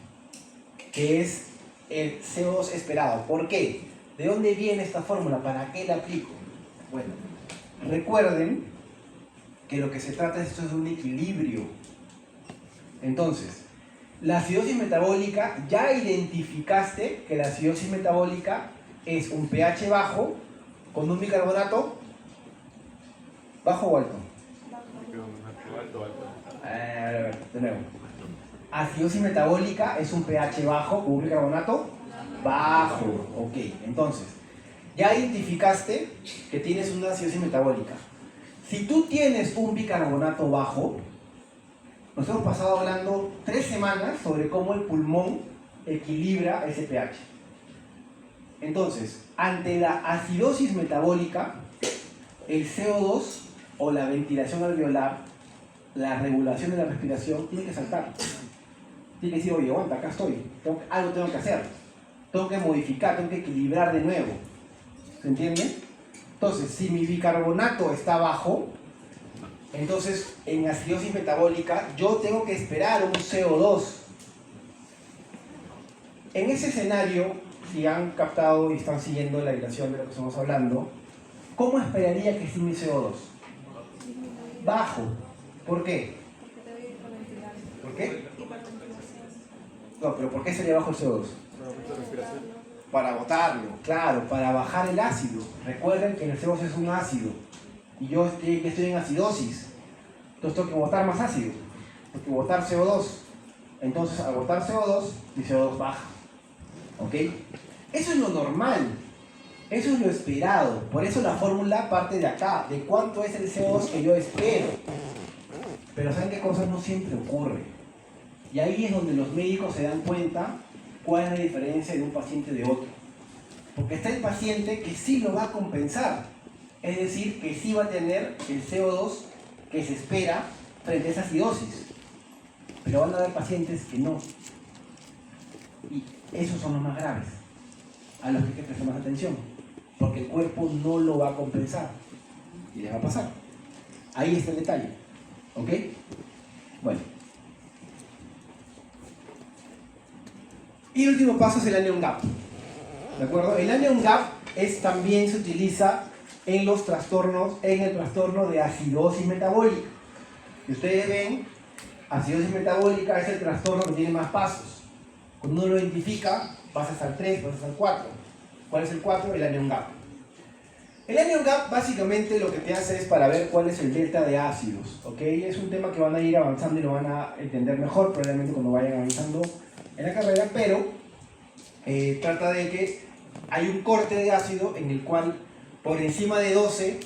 que es el CO2 esperado. ¿Por qué? ¿De dónde viene esta fórmula? ¿Para qué la aplico? Bueno, recuerden que lo que se trata es de un equilibrio. Entonces, la acidosis metabólica, ya identificaste que la acidosis metabólica es un pH bajo con un bicarbonato bajo o alto.
Alto.
A ver, de nuevo. Acidosis metabólica es un pH bajo con un bicarbonato bajo. Ok, entonces, ya identificaste que tienes una acidosis metabólica. Si tú tienes un bicarbonato bajo, nos hemos pasado hablando 3 semanas sobre cómo el pulmón equilibra ese pH. Entonces, ante la acidosis metabólica, el CO2 o la ventilación alveolar, la regulación de la respiración, tiene que saltar. Tiene que decir, oye, aguanta, acá estoy, algo tengo que hacer, tengo que modificar, tengo que equilibrar de nuevo. ¿Se entiende? Entonces, si mi bicarbonato está bajo, entonces en acidosis metabólica yo tengo que esperar un CO2. En ese escenario, si han captado y están siguiendo la ilación de lo que estamos hablando, ¿cómo esperaría que esté mi CO2? Bajo. ¿Por qué?
Porque te voy a hiperventilar.
¿Por qué?
Hiperventilación.
No, pero ¿por qué sería bajo el CO2? Para botarlo, claro, para bajar el ácido. Recuerden que el CO2 es un ácido y yo estoy en acidosis, entonces tengo que botar más ácido, tengo que botar CO2. Entonces al botar CO2, mi CO2 baja. ¿Ok? Eso es lo normal, eso es lo esperado. Por eso la fórmula parte de acá, de cuánto es el CO2 que yo espero. Pero ¿saben qué cosas no siempre ocurre? Y ahí es donde los médicos se dan cuenta cuál es la diferencia de un paciente de otro. Porque está el paciente que sí lo va a compensar, es decir, que sí va a tener el CO2 que se espera frente a esa acidosis. Pero van a haber pacientes que no. Y esos son los más graves, a los que hay que prestar más atención, porque el cuerpo no lo va a compensar y les va a pasar. Ahí está el detalle. ¿Ok? Bueno. Y el último paso es el anion gap. ¿De acuerdo? El anion gap también se utiliza en los trastornos, en el trastorno de acidosis metabólica. Y ustedes ven, acidosis metabólica es el trastorno que tiene más pasos. Cuando uno lo identifica, pasas al 3, pasas al 4. ¿Cuál es el 4? El anion gap. El anion gap básicamente lo que te hace es para ver cuál es el delta de ácidos. ¿Ok? Es un tema que van a ir avanzando y lo van a entender mejor probablemente cuando vayan avanzando en la carrera, pero trata de que hay un corte de ácido en el cual por encima de 12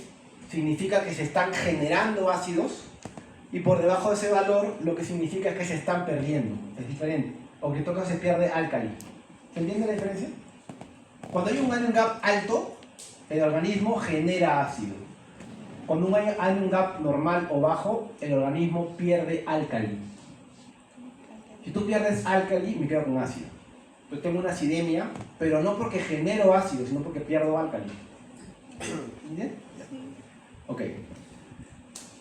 significa que se están generando ácidos y por debajo de ese valor lo que significa es que se están perdiendo. Es diferente. O que toca se pierde álcali. ¿Se entiende la diferencia? Cuando hay un anion gap alto, el organismo genera ácido. Cuando hay un gap normal o bajo, el organismo pierde álcali. Si tú pierdes álcali, me quedo con ácido. Yo tengo una acidemia, pero no porque genero ácido, sino porque pierdo álcali. ¿Entiendes? Ok.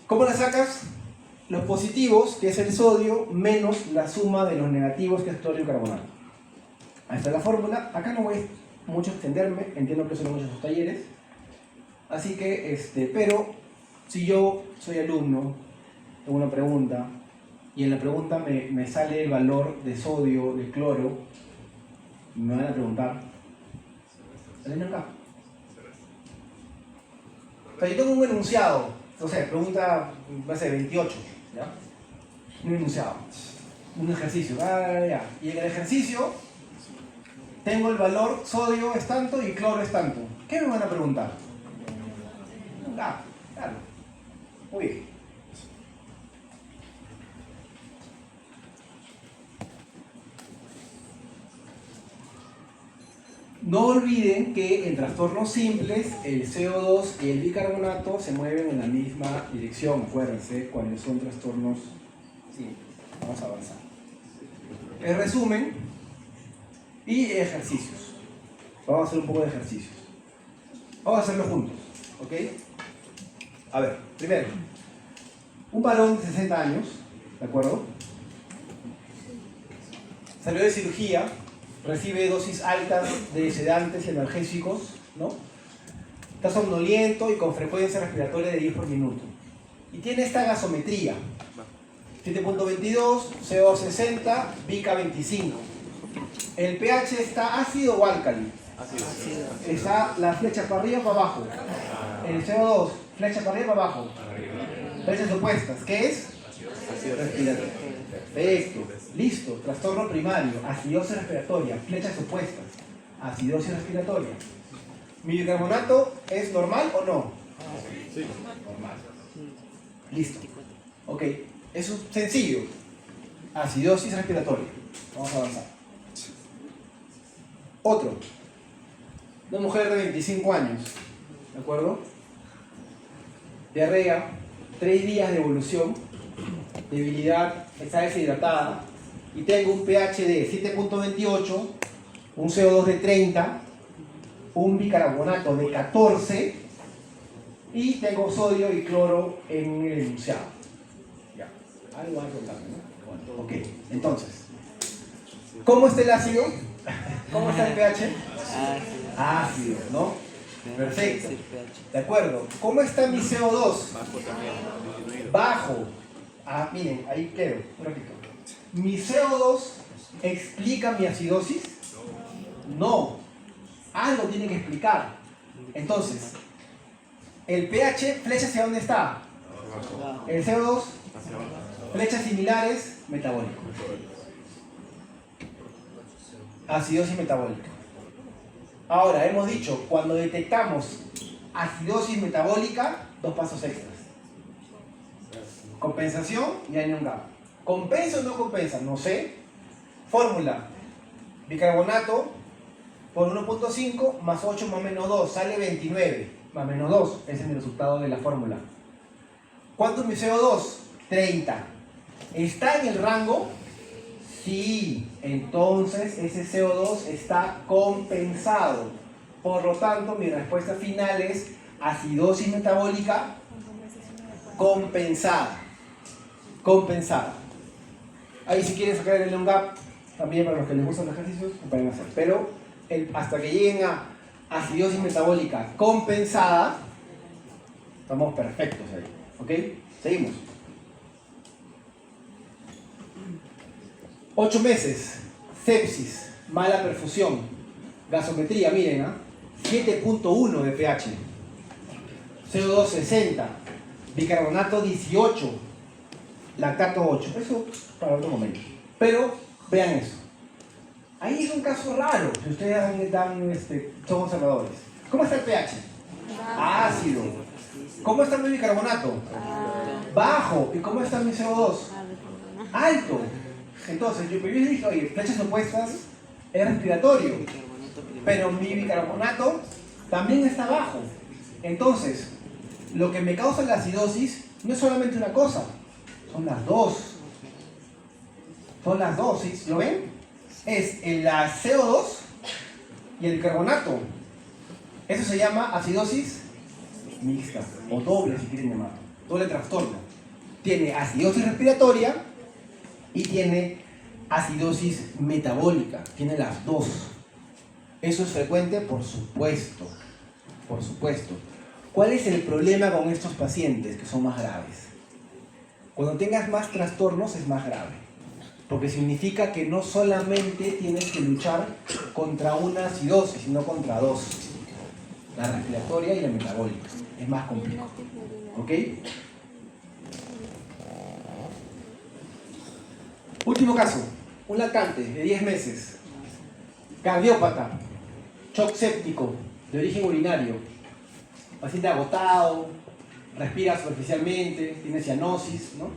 ¿Cómo la sacas? Los positivos, que es el sodio, menos la suma de los negativos, que es cloro y carbonato. Ahí está la fórmula. Acá no voy mucho a extenderme, entiendo que son muchos sus talleres. Así que, pero si yo soy alumno, tengo una pregunta, y en la pregunta me sale el valor de sodio, de cloro, y me van a preguntar, ¿salen acá? O sea, yo tengo un enunciado, o sea, pregunta, va a ser 28, ¿ya? Un enunciado, un ejercicio, ya. Y en el ejercicio tengo el valor sodio es tanto y cloro es tanto. ¿Qué me van a preguntar? Ah, claro. Muy bien. No olviden que en trastornos simples el CO2 y el bicarbonato se mueven en la misma dirección. Acuérdense cuando son trastornos simples. Vamos a avanzar. El resumen y ejercicios. Vamos a hacer un poco de ejercicios. Vamos a hacerlo juntos. ¿Ok? A ver, primero. Un varón de 60 años, ¿de acuerdo? Salió de cirugía. Recibe dosis altas de sedantes y analgésicos, ¿no? Está somnoliento y con frecuencia respiratoria de 10 por minuto. Y tiene esta gasometría. 7.22, CO 60, Bica 25. ¿El pH está ácido o álcali?
Ácido.
Está la flecha para arriba o para abajo. El CO2, flecha para arriba o para abajo. Flechas opuestas. ¿Qué es?
Ácido.
Respiratorio. Perfecto. Listo. Trastorno primario. Acidosis respiratoria. Flechas opuestas. Acidosis respiratoria. ¿Mi bicarbonato es normal o no?
Sí.
Normal. Listo. Ok. Eso es sencillo. Acidosis respiratoria. Vamos a avanzar. Otro. Una mujer de 25 años. ¿De acuerdo? Diarrea. 3 días de evolución. Debilidad. Está deshidratada. Y tengo un pH de 7.28. Un CO2 de 30. Un bicarbonato de 14. Y tengo sodio y cloro en el enunciado. Ya. Algo va a contarme, ¿no? Bueno, ok. Entonces. ¿Cómo está el ácido? ¿Cómo está el pH? Ácido, ¿no? Perfecto. De acuerdo. ¿Cómo está mi CO2?
Bajo también, disminuido.
Bajo. Ah, miren, ahí quedo. Un ratito. ¿Mi CO2 explica mi acidosis? No. Algo tiene que explicar. Entonces, el pH, flecha hacia dónde está. El CO2,
Hacia abajo.
flechas similares, metabólico. Acidosis metabólica. Ahora, hemos dicho, cuando detectamos acidosis metabólica, 2 pasos extras. Compensación y anion gap. ¿Compensa o no compensa? No sé. Fórmula. Bicarbonato por 1.5 más 8 más menos 2. Sale 29. Más menos 2. Ese es mi resultado de la fórmula. ¿Cuánto es mi CO2? 30. ¿Está en el rango? Sí. Entonces ese CO2 está compensado. Por lo tanto, mi respuesta final es acidosis metabólica compensada. Compensada. Ahí si quieren sacar el anion gap, también para los que les gustan los ejercicios, lo pueden hacer. Pero hasta que lleguen a acidosis metabólica compensada, estamos perfectos ahí. ¿Ok? Seguimos. 8 meses, sepsis, mala perfusión, gasometría, miren, 7.1 de pH, CO2 60, bicarbonato 18, lactato 8, eso para otro momento. Pero vean eso. Ahí es un caso raro, si ustedes son observadores. ¿Cómo está el pH? Ácido. ¿Cómo está mi bicarbonato? Bajo. ¿Y cómo está mi CO2? Alto. Entonces, yo les dije, oye, flechas opuestas es respiratorio, pero mi bicarbonato también está bajo. Entonces, lo que me causa la acidosis no es solamente una cosa, son las dos. Son las dos, ¿sí? ¿Lo ven? Es el CO2 y el bicarbonato. Eso se llama acidosis mixta, o doble si quieren llamarlo, doble trastorno. Tiene acidosis respiratoria y tiene acidosis metabólica, tiene las dos. ¿Eso es frecuente? Por supuesto, por supuesto. ¿Cuál es el problema con estos pacientes que son más graves? Cuando tengas más trastornos es más grave, porque significa que no solamente tienes que luchar contra una acidosis, sino contra dos, la respiratoria y la metabólica. Es más complicado. ¿Ok? Último caso, un lactante de 10 meses, cardiópata, shock séptico, de origen urinario, paciente agotado, respira superficialmente, tiene cianosis, ¿no?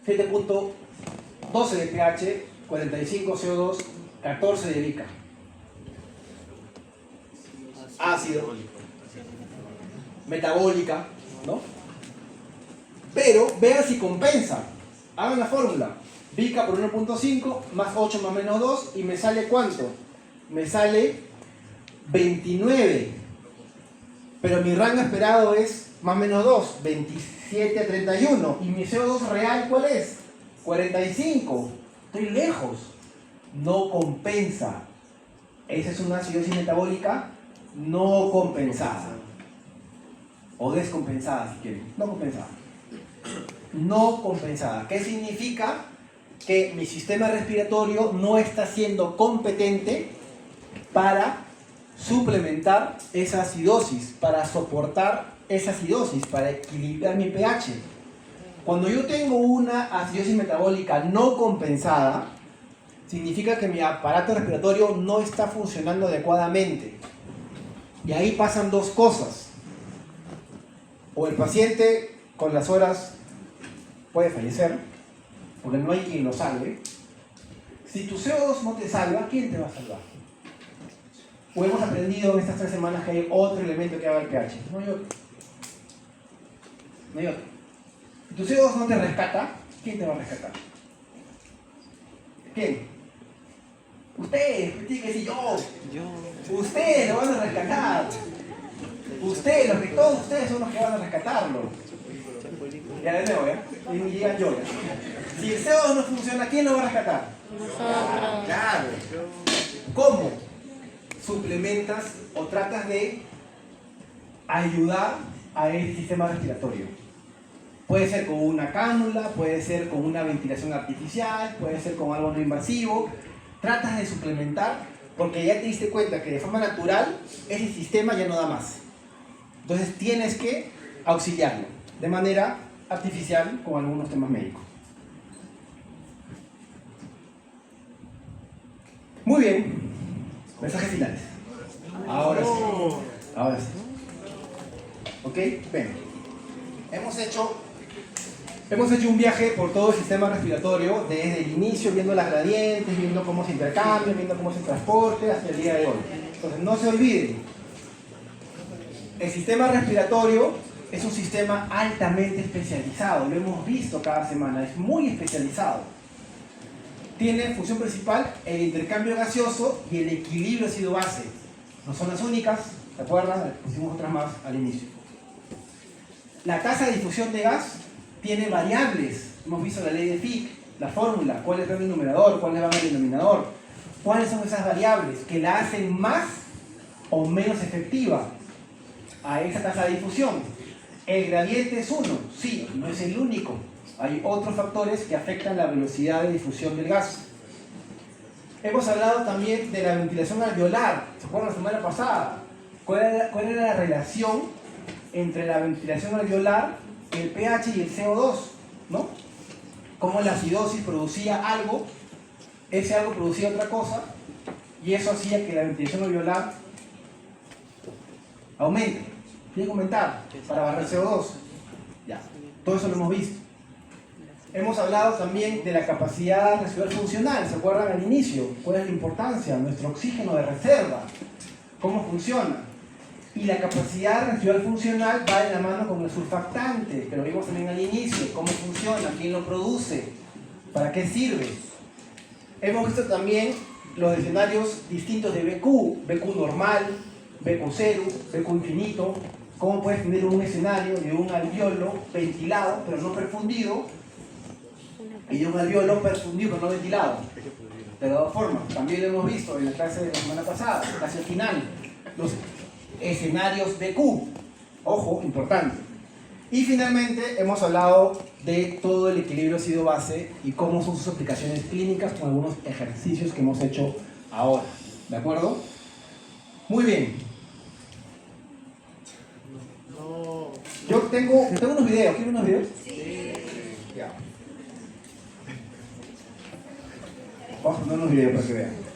7.12 de pH, 45 CO2, 14 de bica. Ácido, metabólica, ¿no? Pero vean si compensa. Hagan la fórmula. Bica por 1.5 más 8 más menos 2 y me sale ¿cuánto? Me sale 29. Pero mi rango esperado es más menos 2, 27 a 31. ¿Y mi CO2 real cuál es? 45. Estoy lejos. No compensa. Esa es una acidosis metabólica no compensada. O descompensada si quieren. No compensada. No compensada. ¿Qué significa? Que mi sistema respiratorio no está siendo competente para suplementar esa acidosis, para soportar esa acidosis, para equilibrar mi pH. Cuando yo tengo una acidosis metabólica no compensada, significa que mi aparato respiratorio no está funcionando adecuadamente. Y ahí pasan dos cosas. O el paciente con las horas puede fallecer, porque no hay quien lo salve. Si tu CO2 no te salva, ¿quién te va a salvar? O hemos aprendido en estas 3 semanas que hay otro elemento que haga el pH. No hay otro. No hay otro. Si tu CO2 no te rescata, ¿quién te va a rescatar? ¿Quién? Ustedes, tiene que decir yo. Ustedes lo van a rescatar. Ustedes, todos ustedes son los que van a rescatarlo. Ya de nuevo, ¿eh? Y llega yo. Si el CO2 no funciona, ¿quién lo va a rescatar?
Nosotros.
Claro. ¿Cómo? Suplementas o tratas de ayudar a ese sistema respiratorio. Puede ser con una cánula, puede ser con una ventilación artificial, puede ser con algo no invasivo. Tratas de suplementar porque ya te diste cuenta que de forma natural ese sistema ya no da más. Entonces tienes que auxiliarlo de manera artificial con algunos temas médicos. Muy bien. Mensajes finales. Ahora sí. Ahora sí. ¿Ok? Ven. Hemos hecho un viaje por todo el sistema respiratorio desde el inicio, viendo las gradientes, viendo cómo se intercambian, viendo cómo se transporte hasta el día de hoy. Entonces, no se olviden. El sistema respiratorio es un sistema altamente especializado. Lo hemos visto cada semana. Es muy especializado. Tiene función principal el intercambio gaseoso y el equilibrio ácido-base. No son las únicas, ¿se acuerdan? Pusimos otras más al inicio. La tasa de difusión de gas tiene variables. Hemos visto la ley de Fick, la fórmula, cuáles van en el numerador, cuáles van en el denominador. ¿Cuáles son esas variables que la hacen más o menos efectiva a esa tasa de difusión? El gradiente es uno, sí, no es el único. Hay otros factores que afectan la velocidad de difusión del gas. Hemos hablado también de la ventilación alveolar. ¿Se acuerdan la semana pasada? ¿Cuál era la relación entre la ventilación alveolar, el pH y el CO2? ¿No? Cómo la acidosis producía algo, ese algo producía otra cosa, y eso hacía que la ventilación alveolar aumente. Tiene que aumentar para barrer CO2. Ya. Todo eso lo hemos visto. Hemos hablado también de la capacidad residual funcional. ¿Se acuerdan al inicio? ¿Cuál es la importancia? Nuestro oxígeno de reserva. ¿Cómo funciona? Y la capacidad residual funcional va de la mano con el surfactante, que lo vimos también al inicio. ¿Cómo funciona? ¿Quién lo produce? ¿Para qué sirve? Hemos visto también los escenarios distintos de BQ. BQ normal, BQ0, BQ infinito. ¿Cómo puedes tener un escenario de un alveolo ventilado, pero no perfundido? Y de un alveolo perfundido pero no ventilado. De las dos formas. También lo hemos visto en la clase de la semana pasada, casi al final. Los escenarios de Q. Ojo, importante. Y finalmente hemos hablado de todo el equilibrio ácido-base y cómo son sus aplicaciones clínicas con algunos ejercicios que hemos hecho ahora. ¿De acuerdo? Muy bien. Yo tengo unos videos. ¿Quieren unos videos? Sí. Ya. Vamos a poner unos videos para que vean.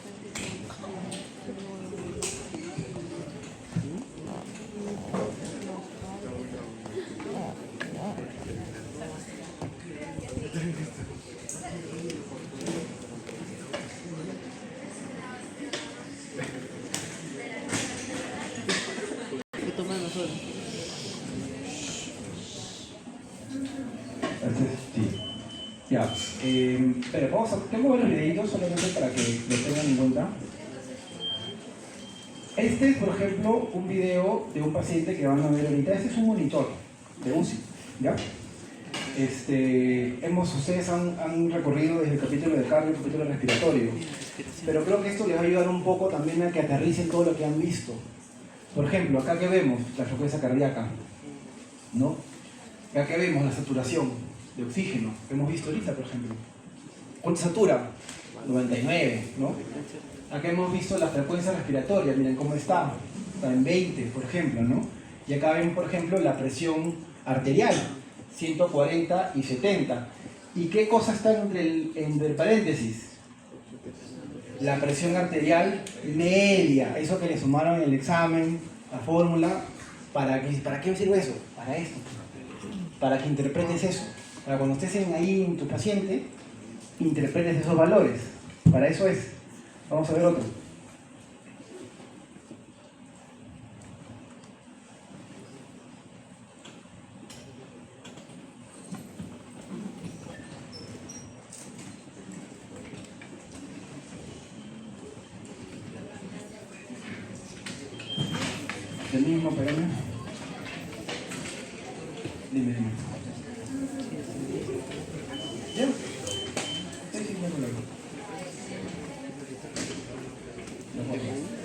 Sí. Ya. Pero tengo varios videitos solamente para que lo tengan en cuenta. Este es, por ejemplo, un video de un paciente que van a ver ahorita. Este es un monitor de UCI, ¿ya? Ustedes han recorrido desde el capítulo de cardio al capítulo respiratorio, pero creo que esto les va a ayudar un poco también a que aterricen todo lo que han visto. Por ejemplo, acá que vemos la frecuencia cardíaca, ¿no? Acá que vemos la saturación de oxígeno, que hemos visto ahorita, por ejemplo. ¿Cuánto satura? 99, ¿no? Acá hemos visto la frecuencia respiratoria, miren cómo está en 20, por ejemplo, ¿no? Y acá vemos, por ejemplo, la presión arterial, 140 y 70. ¿Y qué cosa está entre el paréntesis? La presión arterial media, eso que le sumaron en el examen, la fórmula. ¿Para qué sirve eso? Para esto. Para que interpretes eso. Para cuando estés ahí en tu paciente, interpretes esos valores. Para eso es. Vamos a ver otro. El mismo, pero dime. ¿Ya? Sí, no hay problema.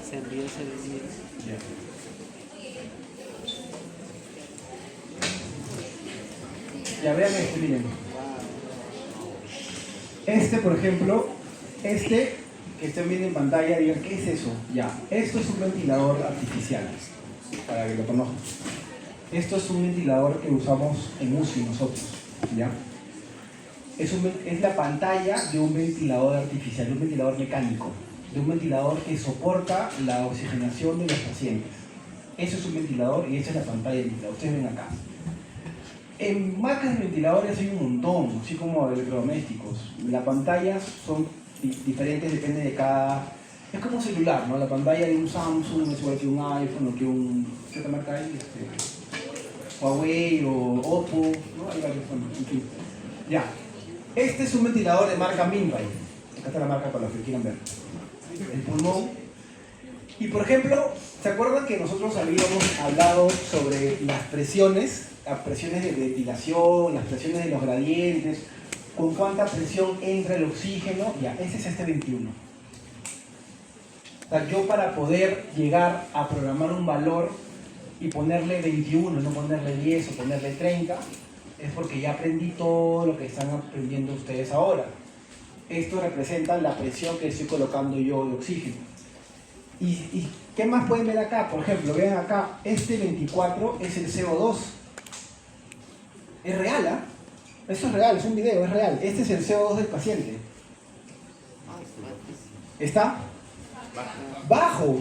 Se envió ese video.
Ya vean este, miren. Este, por ejemplo, que estén viendo en pantalla, digan, ¿qué es eso? Ya, esto es un ventilador artificial, para que lo conozcan. Esto es un ventilador que usamos en UCI nosotros, ¿ya? Es la pantalla de un ventilador artificial, de un ventilador mecánico, de un ventilador que soporta la oxigenación de los pacientes. Eso es un ventilador y esa es la pantalla del ventilador. Ustedes ven acá. En marcas de ventiladores hay un montón, así como electrodomésticos. Las pantallas son diferentes, depende de cada... Es como un celular, ¿no? La pantalla de un Samsung es igual que un iPhone o que un... ¿Qué otra marca hay? Huawei o Oppo, ¿no? Hay varios, en fin. Ya. Este es un ventilador de marca Minray. Acá está la marca para los que quieran ver. El pulmón. Y por ejemplo, ¿se acuerdan que nosotros habíamos hablado sobre las presiones de ventilación, las presiones de los gradientes, con cuánta presión entra el oxígeno? Ya, ese es este 21. O sea, yo para poder llegar a programar un valor y ponerle 21, no ponerle 10 o ponerle 30, es porque ya aprendí todo lo que están aprendiendo ustedes ahora. Esto representa la presión que estoy colocando yo de oxígeno. ¿Y qué más pueden ver acá? Por ejemplo, vean acá, este 24 es el CO2. Es real, ¿ah? Eso es real, es un video, es real. Este es el CO2 del paciente. ¿Está? Bajo.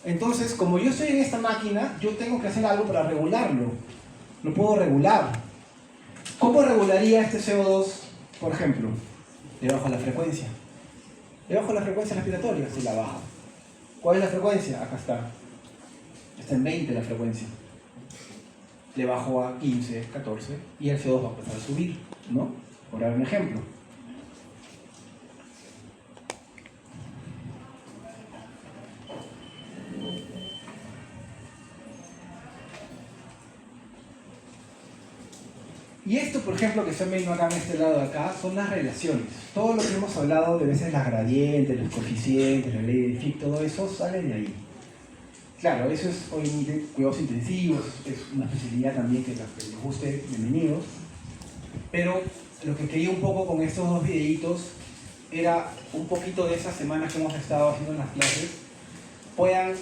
Entonces, como yo estoy en esta máquina, yo tengo que hacer algo para regularlo. Lo puedo regular. ¿Cómo regularía este CO2, por ejemplo? Le bajo la frecuencia. Le bajo la frecuencia respiratoria, se la baja. ¿Cuál es la frecuencia? Acá está. Está en 20 la frecuencia. Le bajo a 15, 14 y el CO2 va a empezar a subir, ¿no? Por dar un ejemplo. Y esto, por ejemplo, que están viendo acá en este lado de acá, son las relaciones. Todo lo que hemos hablado de veces, las gradientes, los coeficientes, la ley de Fick, todo eso sale de ahí. Claro, eso es obviamente cuidados intensivos, es una especialidad también que los que les guste, bienvenidos. Pero lo que quería un poco con estos dos videitos era un poquito de esas semanas que hemos estado haciendo en las clases, puedan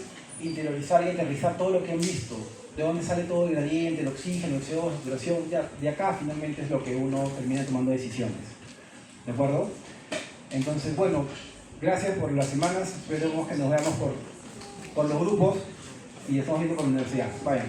interiorizar y aterrizar todo lo que han visto. De dónde sale todo el gradiente, el oxígeno, el CO2, la saturación, de acá finalmente es lo que uno termina tomando decisiones. ¿De acuerdo? Entonces, bueno, gracias por las semanas, esperemos que nos veamos por los grupos y estamos viendo con la universidad. Vayan.